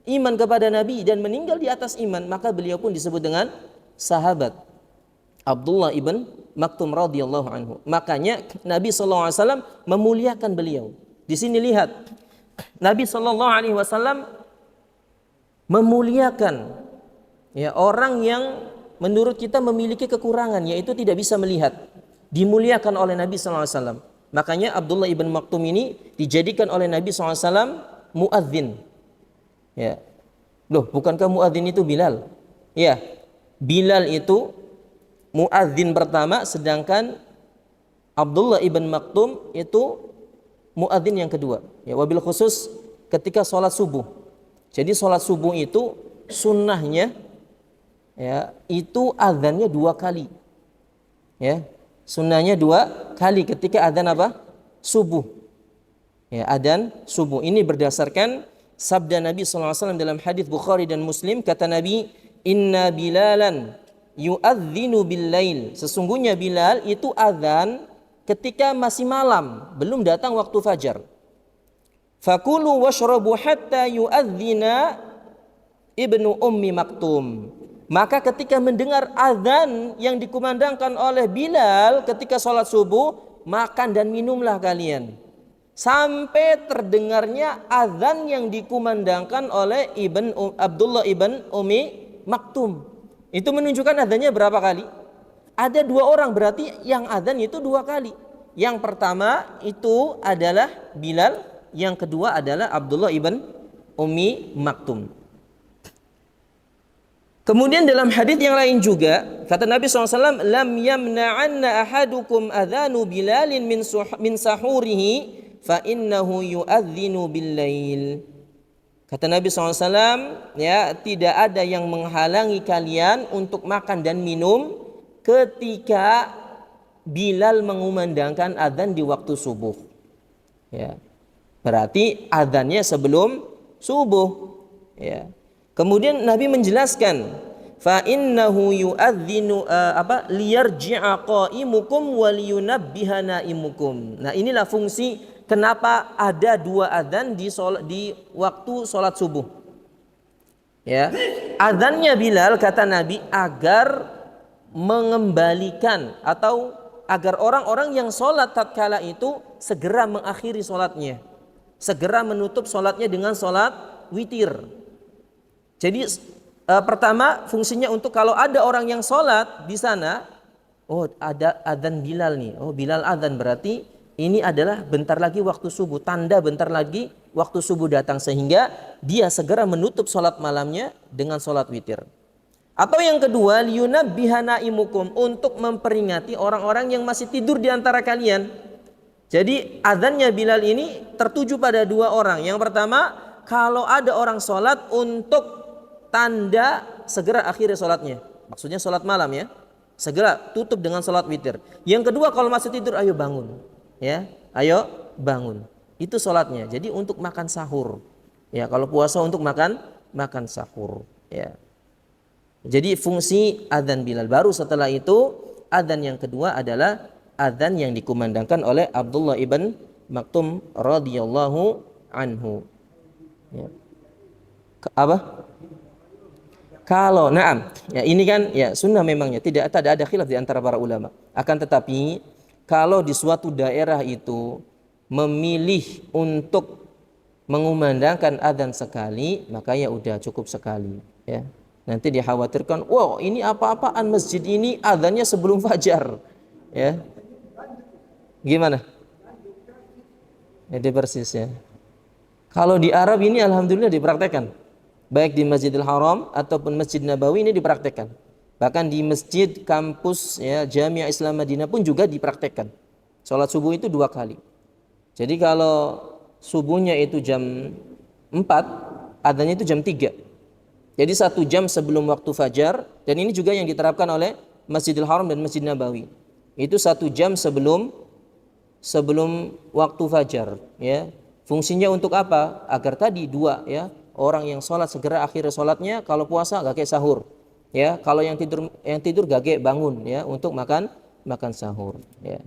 iman kepada Nabi dan meninggal di atas iman, maka beliau pun disebut dengan sahabat Abdullah ibn Maktum radhiyallahu anhu. Makanya Nabi sallallahu alaihi wasallam memuliakan beliau. Di sini lihat, Nabi sallallahu alaihi wasallam memuliakan ya orang yang menurut kita memiliki kekurangan, yaitu tidak bisa melihat, dimuliakan oleh Nabi sallallahu alaihi wasallam. Makanya Abdullah ibn Maktum ini dijadikan oleh Nabi sallallahu alaihi wasallam muadzin. Ya. Loh, bukankah muadzin itu Bilal? Ya. Bilal itu muadzin pertama, sedangkan Abdullah ibn Maktum itu muadzin yang kedua. Ya, wabil khusus ketika sholat subuh. Jadi sholat subuh itu sunnahnya ya itu adzannya 2 kali. Ya, sunnahnya 2 kali ketika adzan apa? Subuh. Ya, adzan subuh. Ini berdasarkan sabda Nabi SAW dalam hadis Bukhari dan Muslim. Kata Nabi, Inna Bilalan yu'adzinu bil-lail. Sesungguhnya Bilal itu adzan ketika masih malam, belum datang waktu fajar. Fakulu washrabu hatta yu'adzina ibnu Ummi Maktum. Maka ketika mendengar azan yang dikumandangkan oleh Bilal ketika sholat subuh, makan dan minumlah kalian sampai terdengarnya azan yang dikumandangkan oleh Abdullah ibn Ummi Maktum. Itu menunjukkan azannya berapa kali? Ada 2 orang, berarti yang azan itu 2 kali. Yang pertama itu adalah Bilal, yang kedua adalah Abdullah ibn Ummi Maktum. Kemudian dalam hadis yang lain juga kata Nabi SAW, lam yamna'anna ahadukum adhanu Bilalin min sahurihi fa innahu yu'adzinu bil-lail. Kata Nabi SAW, ya, tidak ada yang menghalangi kalian untuk makan dan minum ketika Bilal mengumandangkan adzan di waktu subuh. Ya. Berarti adzannya sebelum subuh. Ya. Kemudian Nabi menjelaskan, fa innahu yu'adzinu liyarji'a qa'imukum wa liyunabbiha na'imukum. Nah, inilah fungsi kenapa ada 2 adzan di waktu sholat subuh. Ya, adzannya Bilal kata Nabi agar mengembalikan atau agar orang-orang yang sholat tatkala itu segera mengakhiri sholatnya, segera menutup sholatnya dengan sholat witir. Jadi pertama fungsinya untuk kalau ada orang yang sholat di sana, oh ada adzan Bilal nih, oh Bilal adzan berarti ini adalah bentar lagi waktu subuh, tanda bentar lagi waktu subuh datang, sehingga dia segera menutup sholat malamnya dengan sholat witir. Atau yang kedua, liyunabbiha na'imukum, untuk memperingati orang-orang yang masih tidur di antara kalian. Jadi adzannya Bilal ini tertuju pada 2 orang. Yang pertama, kalau ada orang sholat untuk tanda segera akhiri sholatnya, maksudnya sholat malam ya, segera tutup dengan sholat witir. Yang kedua, kalau masih tidur, ayo bangun. Ya, ayo bangun. Itu sholatnya. Jadi untuk makan sahur. Ya, kalau puasa untuk makan sahur. Ya. Jadi fungsi adzan Bilal. Baru setelah itu adzan yang kedua adalah adzan yang dikumandangkan oleh Abdullah ibn Maktum radhiyallahu anhu. Ya. Apa? Kalau ya ini kan ya sunnah memangnya, tidak ada khilaf di antara para ulama. Akan tetapi kalau di suatu daerah itu memilih untuk mengumandangkan adzan sekali, maka ya udah cukup sekali ya. Nanti dikhawatirkan, wow ini apa-apaan masjid ini adzannya sebelum fajar ya. Gimana? Ini persis ya. Kalau di Arab ini alhamdulillah dipraktekkan. Baik di Masjidil Haram ataupun Masjid Nabawi ini dipraktekkan. Bahkan di masjid kampus ya Jamiah Islam Madinah pun juga dipraktekkan. Sholat subuh itu 2 kali. Jadi kalau subuhnya itu jam 4, adzannya itu jam 3. Jadi 1 jam sebelum waktu fajar, dan ini juga yang diterapkan oleh Masjidil Haram dan Masjid Nabawi. Itu 1 jam sebelum waktu fajar, ya. Fungsinya untuk apa? Agar tadi dua, ya, orang yang sholat segera akhir sholatnya, kalau puasa gak kayak sahur, ya. Kalau yang tidur gak kayak bangun, ya, untuk makan sahur, ya.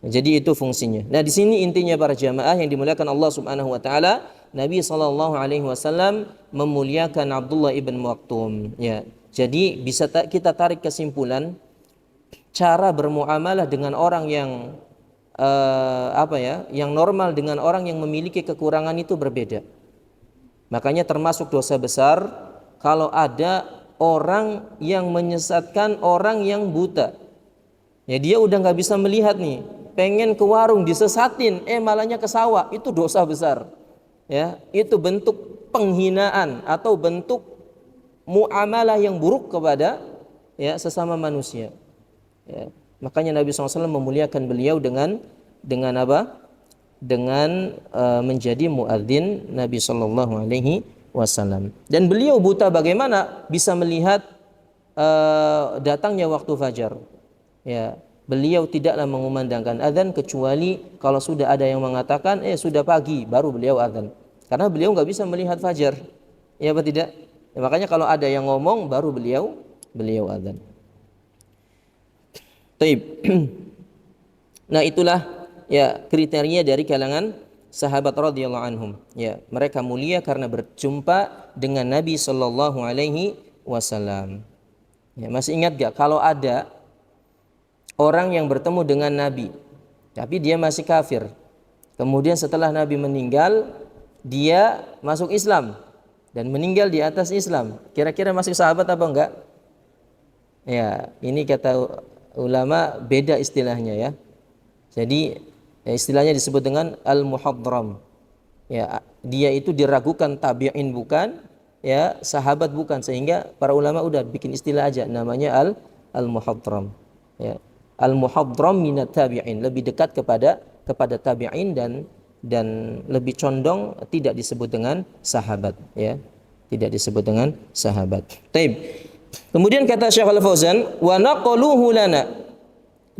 Jadi itu fungsinya. Nah, di sini intinya para jamaah yang dimuliakan Allah Subhanahu wa taala, Nabi sallallahu alaihi wasallam memuliakan Abdullah ibn Maktum, ya. Jadi bisa kita tarik kesimpulan cara bermuamalah dengan orang yang yang normal dengan orang yang memiliki kekurangan itu berbeda. Makanya termasuk dosa besar kalau ada orang yang menyesatkan orang yang buta. Ya, dia udah nggak bisa melihat nih, pengen ke warung disesatin, malahnya ke sawah, itu dosa besar. Ya, itu bentuk penghinaan atau bentuk muamalah yang buruk kepada, ya, sesama manusia. Ya, makanya Nabi SAW memuliakan beliau dengan apa? Dengan menjadi muadzin Nabi Sallallahu Alaihi Wasallam. Dan beliau buta, bagaimana bisa melihat datangnya waktu fajar? Ya, beliau tidaklah mengumandangkan azan kecuali kalau sudah ada yang mengatakan sudah pagi, baru beliau azan. Karena beliau nggak bisa melihat fajar. Ya, apa tidak? Ya, makanya kalau ada yang ngomong baru beliau azan. Taib. Nah, itulah, ya, kriteria dari kalangan sahabat radhiyallahu anhum. Ya, mereka mulia karena berjumpa dengan Nabi sallallahu alaihi wasallam. Ya, masih ingat gak kalau ada orang yang bertemu dengan Nabi tapi dia masih kafir, kemudian setelah Nabi meninggal dia masuk Islam dan meninggal di atas Islam, kira-kira masih sahabat apa enggak? Ya, ini kata ulama beda istilahnya, ya. Jadi istilahnya disebut dengan al-muhadram. Ya, dia itu diragukan tabi'in bukan, ya, sahabat bukan, sehingga para ulama udah bikin istilah aja namanya al-muhadram. Ya, al-muhadram minat tabi'in, lebih dekat kepada tabi'in dan lebih condong tidak disebut dengan sahabat, ya. Tidak disebut dengan sahabat. Taib. Kemudian kata Syekh Al-Fauzan, wa naqaluhu lana,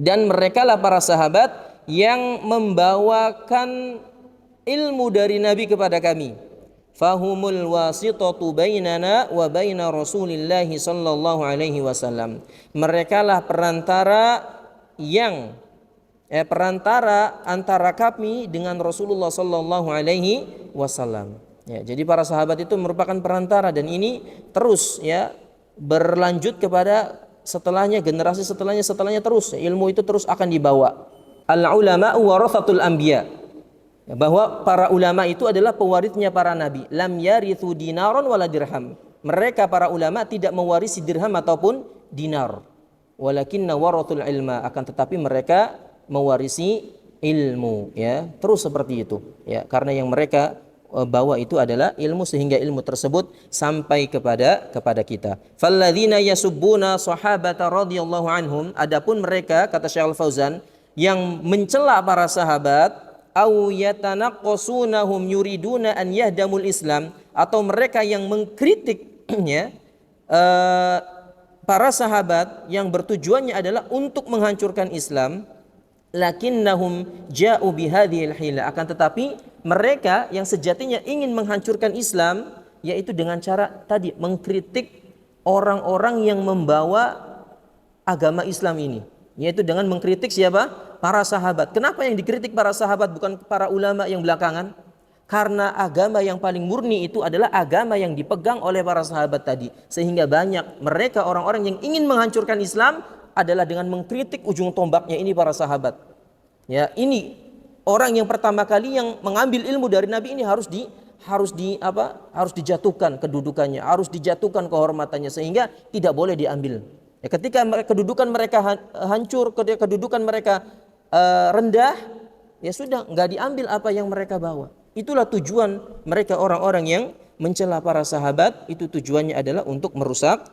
dan merekalah para sahabat yang membawakan ilmu dari Nabi kepada kami. Fahumul wasitatu bainana wa baina Rasulillah sallallahu alaihi wasallam. Merekalah perantara yang perantara antara kami dengan Rasulullah sallallahu alaihi wasallam. Ya, jadi para sahabat itu merupakan perantara, dan ini terus, ya, berlanjut kepada setelahnya, generasi setelahnya terus, ilmu itu terus akan dibawa. Al-ulama warathatul anbiya, bahwa para ulama itu adalah pewarisnya para nabi. Lam yarithu dinaron wala dirham. Mereka para ulama tidak mewarisi dirham ataupun dinar. Walakinna warathul ilma, akan tetapi mereka mewarisi ilmu, ya. Terus seperti itu, ya, karena yang mereka bawa itu adalah ilmu, sehingga ilmu tersebut sampai kepada kita. Falladzina yasubbuna sahabata radhiyallahu anhum, adapun mereka, kata Syekh Al-Fauzan, yang mencela para sahabat, au yatanaqqasunahum yuriduna an yahdamul Islam, atau mereka yang mengkritik, ya, para sahabat yang bertujuannya adalah untuk menghancurkan Islam. Lakinnahum ja'u bihadhil hila, akan tetapi mereka yang sejatinya ingin menghancurkan Islam, yaitu dengan cara tadi mengkritik orang-orang yang membawa agama Islam ini, yaitu dengan mengkritik siapa? Para sahabat. Kenapa yang dikritik para sahabat bukan para ulama yang belakangan? Karena agama yang paling murni itu adalah agama yang dipegang oleh para sahabat tadi, sehingga banyak mereka orang-orang yang ingin menghancurkan Islam adalah dengan mengkritik ujung tombaknya ini para sahabat. Ya, ini orang yang pertama kali yang mengambil ilmu dari Nabi ini harus dijatuhkan kedudukannya, harus dijatuhkan kehormatannya, sehingga tidak boleh diambil. Ya, ketika kedudukan mereka hancur, ketika kedudukan mereka rendah, ya sudah, nggak diambil apa yang mereka bawa. Itulah tujuan mereka orang-orang yang mencela para sahabat, itu tujuannya adalah untuk merusak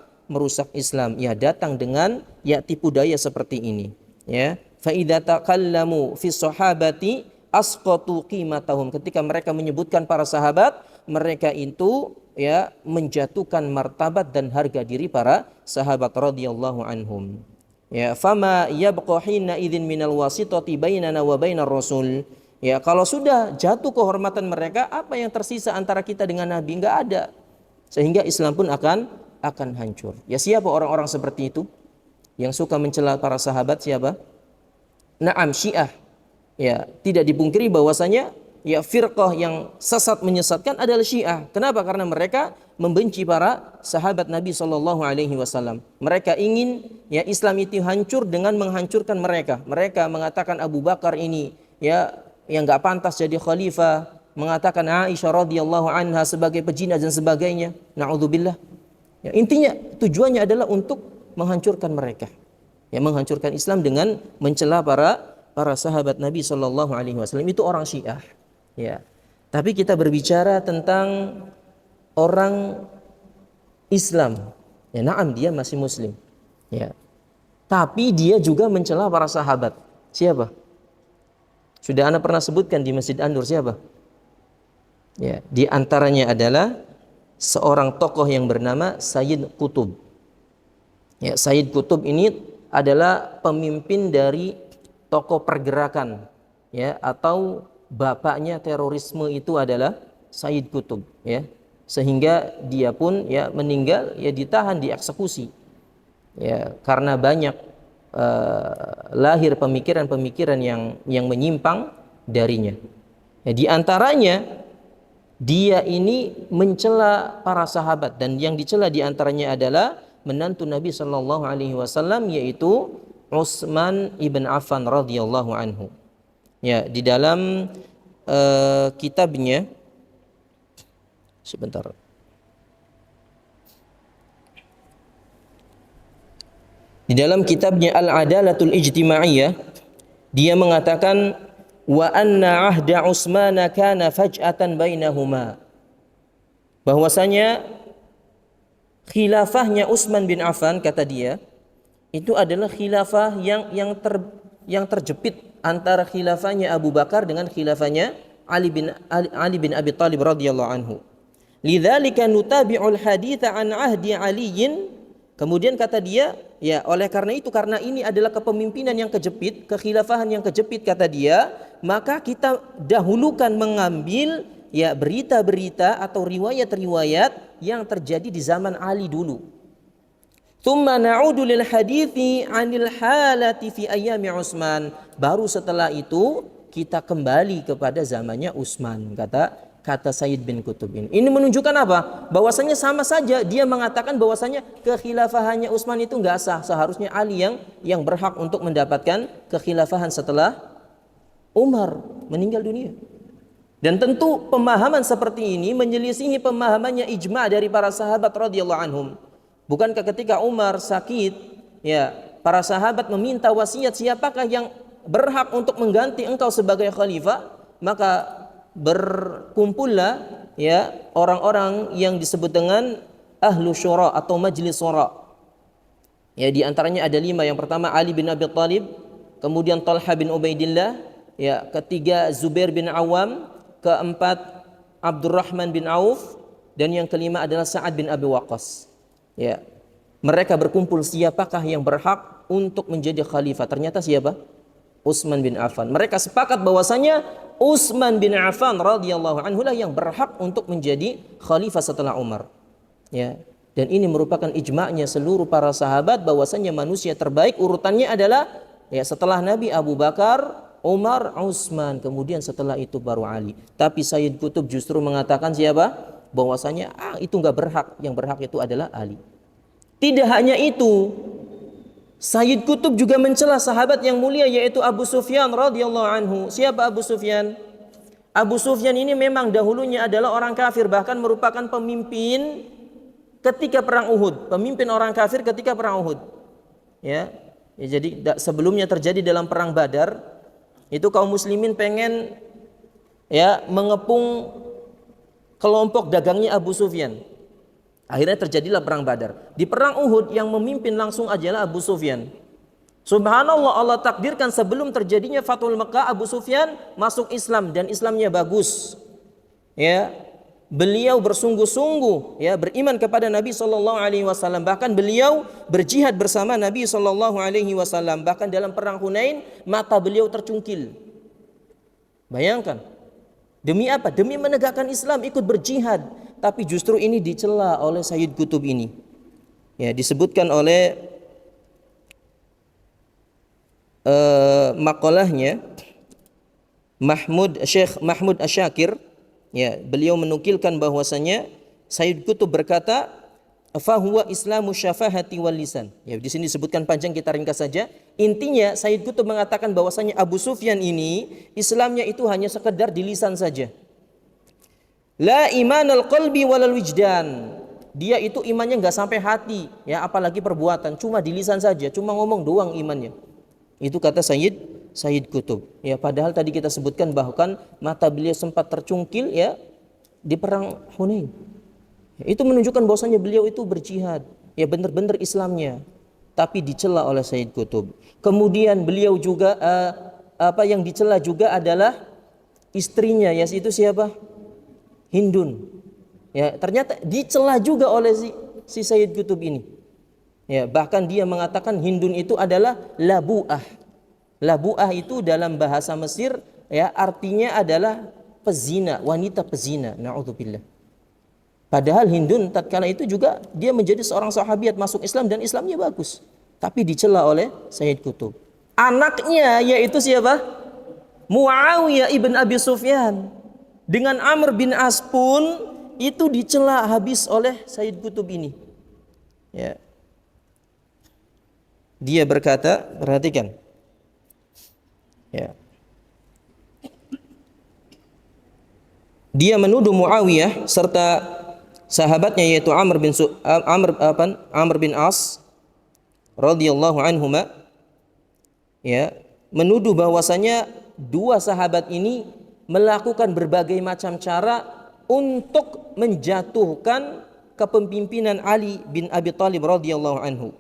Islam. Ya, datang dengan, ya, tipu daya seperti ini, ya. Fa idza taqallamu fi sahabati asqatu qimatahum. Ketika mereka menyebutkan para sahabat, mereka itu ya menjatuhkan martabat dan harga diri para sahabat radhiyallahu anhum. Ya, fama yabqa hina idzin minal wasitati bainana wa bainar rasul. Ya, kalau sudah jatuh kehormatan mereka, apa yang tersisa antara kita dengan Nabi? Enggak ada. Sehingga Islam pun akan hancur. Ya, siapa orang-orang seperti itu? Yang suka mencela para sahabat siapa? Naam, Syiah. Ya, tidak dipungkiri bahwasanya ya firqah yang sesat menyesatkan adalah Syiah. Kenapa? Karena mereka membenci para sahabat Nabi sallallahu alaihi wasallam. Mereka ingin ya Islam itu hancur dengan menghancurkan mereka. Mereka mengatakan Abu Bakar ini ya yang enggak pantas jadi khalifah, mengatakan Aisyah radhiyallahu anha sebagai pezina dan sebagainya. Na'udzubillah. Ya, intinya tujuannya adalah untuk menghancurkan mereka. Ya, menghancurkan Islam dengan mencela para sahabat Nabi Shallallahu Alaihi Wasallam. Itu orang Syiah. Ya. Tapi kita berbicara tentang orang Islam. Ya, naam dia masih Muslim. Ya. Tapi dia juga mencela para sahabat. Siapa? Sudah Anda pernah sebutkan di Masjid An-Nur siapa? Ya, di antaranya adalah seorang tokoh yang bernama Sayyid Qutb. Ya, Sayyid Qutb ini adalah pemimpin dari tokoh pergerakan ya atau bapaknya terorisme itu adalah Sayyid Qutb ya, sehingga dia pun ya meninggal ya ditahan, dieksekusi ya karena banyak lahir pemikiran-pemikiran yang menyimpang darinya ya, di antaranya dia ini mencela para sahabat, dan yang dicela di antaranya adalah menantu Nabi sallallahu alaihi wasallam yaitu Utsman ibn Affan radhiyallahu anhu. Ya, di dalam kitabnya sebentar. Di dalam kitabnya Al-Adalatul Ijtimaiyah dia mengatakan wa anna ahda Utsman kana faj'atan bainahuma. Bahwasanya khilafahnya Utsman bin Affan, kata dia, itu adalah khilafah yang terjepit antara khilafahnya Abu Bakar dengan khilafahnya Ali bin Abi Thalib radhiyallahu anhu. Lidzalika nutabi'ul haditsa an ahdi Aliyin. Kemudian kata dia, ya oleh karena itu, karena ini adalah kepemimpinan yang kejepit, kekhilafahan yang kejepit, kata dia, maka kita dahulukan mengambil ya berita-berita atau riwayat-riwayat yang terjadi di zaman Ali dulu. Tsumma na'udu lil hadithi 'anil halati fi ayyami Utsman. Baru setelah itu kita kembali kepada zamannya Utsman, kata Sayyid bin Qutb ini. Ini menunjukkan apa? Bahwasanya sama saja dia mengatakan bahwasanya kekhilafahannya Utsman itu enggak sah. Seharusnya Ali yang berhak untuk mendapatkan kekhilafahan setelah Umar meninggal dunia. Dan tentu pemahaman seperti ini menyelisihi pemahamannya ijma' dari para sahabat radhiyallahu anhum. Bukankah ketika Umar sakit, ya para sahabat meminta wasiat siapakah yang berhak untuk mengganti engkau sebagai khalifah? Maka berkumpullah ya orang-orang yang disebut dengan ahlu syura atau majlis syura. Ya, di antaranya ada 5. Yang pertama Ali bin Abi Thalib, kemudian Talha bin Ubaidillah, ya ketiga Zubair bin Awam, keempat Abdurrahman bin Auf, dan yang kelima adalah Sa'ad bin Abi Waqqas. Ya, mereka berkumpul siapakah yang berhak untuk menjadi khalifah. Ternyata siapa? Utsman bin Affan. Mereka sepakat bahwasanya Utsman bin Affan radhiyallahu anhu lah yang berhak untuk menjadi khalifah setelah Umar. Ya, dan ini merupakan ijma'nya seluruh para sahabat bahwasanya manusia terbaik urutannya adalah ya setelah Nabi Abu Bakar, Umar, Utsman, kemudian setelah itu baru Ali. Tapi Sayyid Qutb justru mengatakan siapa? Bahwasanya itu enggak berhak, yang berhak itu adalah Ali. Tidak hanya itu, Sayyid Qutb juga mencela sahabat yang mulia yaitu Abu Sufyan radhiyallahu anhu. Siapa Abu Sufyan? Abu Sufyan ini memang dahulunya adalah orang kafir, bahkan merupakan pemimpin ketika perang Uhud, pemimpin orang kafir ketika perang Uhud. Ya, jadi sebelumnya terjadi dalam perang Badar, itu kaum muslimin pengen ya mengepung kelompok dagangnya Abu Sufyan. Akhirnya terjadilah perang Badar. Di perang Uhud yang memimpin langsung adalah Abu Sufyan. Subhanallah, Allah takdirkan sebelum terjadinya Fathul Mekah, Abu Sufyan masuk Islam dan Islamnya bagus. Ya, beliau bersungguh-sungguh ya beriman kepada Nabi sallallahu alaihi wasallam. Bahkan beliau berjihad bersama Nabi sallallahu alaihi wasallam. Bahkan dalam perang Hunain mata beliau tercungkil. Bayangkan. Demi apa? Demi menegakkan Islam, ikut berjihad. Tapi justru ini dicela oleh Sayyid Qutb ini. Ya, disebutkan oleh makalahnya Syekh Mahmud Asyakir, ya, beliau menukilkan bahwasanya Sayyid Qutb berkata, "Fahuwa Islamu syafahati wal lisan." Ya, di sini disebutkan panjang, kita ringkas saja. Intinya Sayyid Qutb mengatakan bahwasanya Abu Sufyan ini Islamnya itu hanya sekedar di lisan saja. La imanal qalbi walal wijdan. Dia itu imannya enggak sampai hati, ya, apalagi perbuatan, cuma di lisan saja, cuma ngomong doang imannya. Itu kata Sayyid Qutb. Ya, padahal tadi kita sebutkan bahkan mata beliau sempat tercungkil ya di perang Hunain. Ya, itu menunjukkan bahwasanya beliau itu berjihad, ya benar-benar Islamnya, tapi dicela oleh Sayyid Qutb. Kemudian beliau juga yang dicela juga adalah istrinya, yaitu siapa? Hindun. Ya, ternyata dicela juga oleh si Sayyid Qutb ini. Ya, bahkan dia mengatakan Hindun itu adalah labu'ah. Labu'ah itu dalam bahasa Mesir ya artinya adalah pezina, wanita pezina. Na'udzubillah. Padahal Hindun tatkala itu juga dia menjadi seorang sahabiat masuk Islam dan Islamnya bagus. Tapi dicela oleh Sayyid Qutb. Anaknya yaitu siapa? Muawiyah ibn Abi Sufyan dengan Amr bin As pun itu dicela habis oleh Sayyid Qutb ini. Ya. Dia berkata, perhatikan. Ya. Dia menuduh Muawiyah serta sahabatnya yaitu Amr bin As radhiyallahu anhuma, ya, menuduh bahwasanya dua sahabat ini melakukan berbagai macam cara untuk menjatuhkan kepemimpinan Ali bin Abi Thalib radhiyallahu anhu.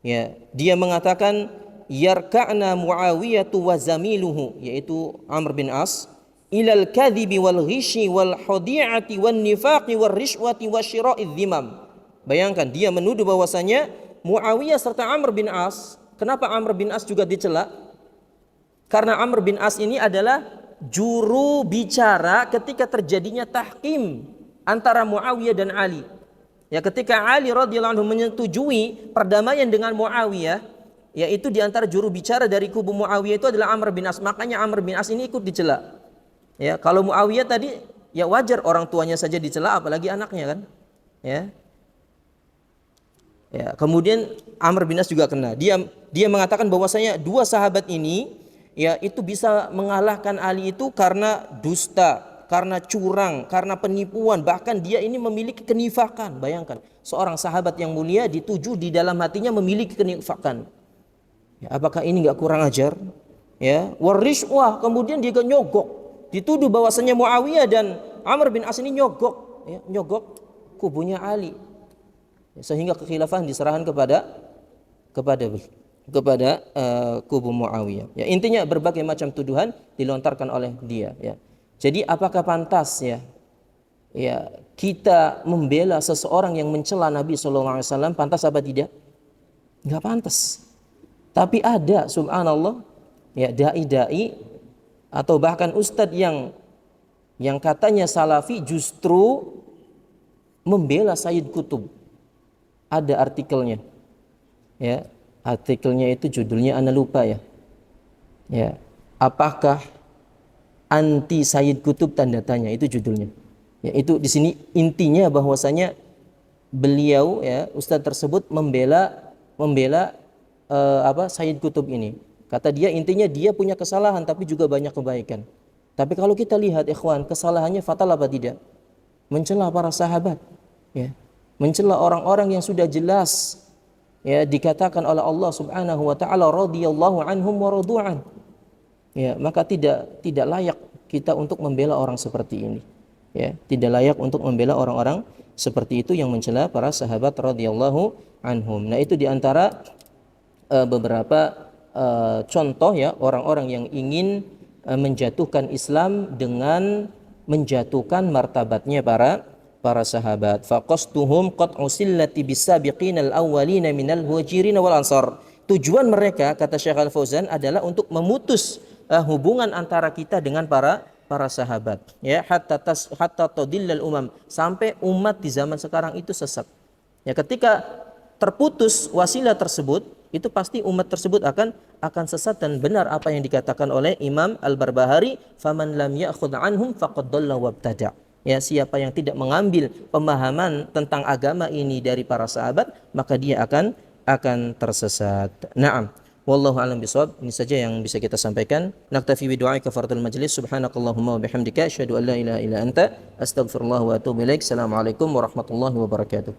Ya, dia mengatakan yarka'na Muawiyatu wa zamiluhu, yaitu Amr bin As, ilal kadhibi wal ghishi wal hadi'ati wan nifaqi wal rishwati wa syira'idh dhimam. Bayangkan, dia menuduh bahwasanya Muawiyah serta Amr bin As. Kenapa Amr bin As juga dicela? Karena Amr bin As ini adalah juru bicara ketika terjadinya tahkim antara Muawiyah dan Ali. Ya, ketika Ali radhiyallahu anhu menyetujui perdamaian dengan Muawiyah, yaitu di antara juru bicara dari kubu Muawiyah itu adalah Amr bin As. Makanya Amr bin As ini ikut dicela. Ya, kalau Muawiyah tadi ya wajar orang tuanya saja dicela, apalagi anaknya kan. Ya. Ya, kemudian Amr bin As juga kena. Dia mengatakan bahwasanya dua sahabat ini ya itu bisa mengalahkan Ali itu karena dusta, karena curang, karena penipuan, bahkan dia ini memiliki kenifakan. Bayangkan, seorang sahabat yang mulia dituju di dalam hatinya memiliki kenifakan. Ya, apakah ini enggak kurang ajar? Ya, warishwah, kemudian dia nyogok. Dituduh bahwasanya Muawiyah dan Amr bin As ini nyogok, ya, nyogok kubunya Ali. Ya, sehingga kekhilafahan diserahkan kepada kubu Muawiyah. Ya, intinya berbagai macam tuduhan dilontarkan oleh dia, ya. Jadi apakah pantas ya kita membela seseorang yang mencela Nabi SAW? Pantas apa tidak? Enggak pantas. Tapi ada, subhanallah, ya, dai-dai atau bahkan ustadz yang katanya salafi justru membela Sayyid Qutb. Ada artikelnya. Ya, artikelnya itu judulnya ana lupa ya. Ya, apakah anti Sayyid Qutb tanda tanya, itu judulnya. Ya, itu di sini intinya bahwasanya beliau ya ustadz tersebut membela Sayyid Qutb ini. Kata dia intinya dia punya kesalahan tapi juga banyak kebaikan. Tapi kalau kita lihat ikhwan, kesalahannya fatal apa tidak? Mencela para sahabat, ya. Mencela orang-orang yang sudah jelas ya dikatakan oleh Allah Subhanahu wa taala radhiyallahu anhum wa radu'an. Ya, maka tidak layak kita untuk membela orang seperti ini. Ya, tidak layak untuk membela orang-orang seperti itu yang mencela para sahabat radhiyallahu anhum. Nah, itu diantara beberapa contoh ya orang-orang yang ingin menjatuhkan Islam dengan menjatuhkan martabatnya para sahabat. Faqastuhum qat'u sillati bisabiqinal awwalina minal muhajirin wal ansar. Tujuan mereka, kata Syekh Al-Fauzan, adalah untuk memutus hubungan antara kita dengan para sahabat, ya, hatta tadillal umam, sampai umat di zaman sekarang itu sesat. Ya, ketika terputus wasilah tersebut, itu pasti umat tersebut akan sesat. Dan benar apa yang dikatakan oleh Imam Al-Barbahari, faman lam ya'khudh anhum faqad dhalla wabtada. Ya, siapa yang tidak mengambil pemahaman tentang agama ini dari para sahabat, maka dia akan tersesat. Naam. Wallahu a'lam bishawab. Ini saja yang bisa kita sampaikan. Naktafi bi du'aika fardul majlis. Subhanakallahumma wa bihamdika asyhadu an la ilaha illa anta astaghfirullah wa atubu ilaik. Assalamualaikum warahmatullahi wabarakatuh.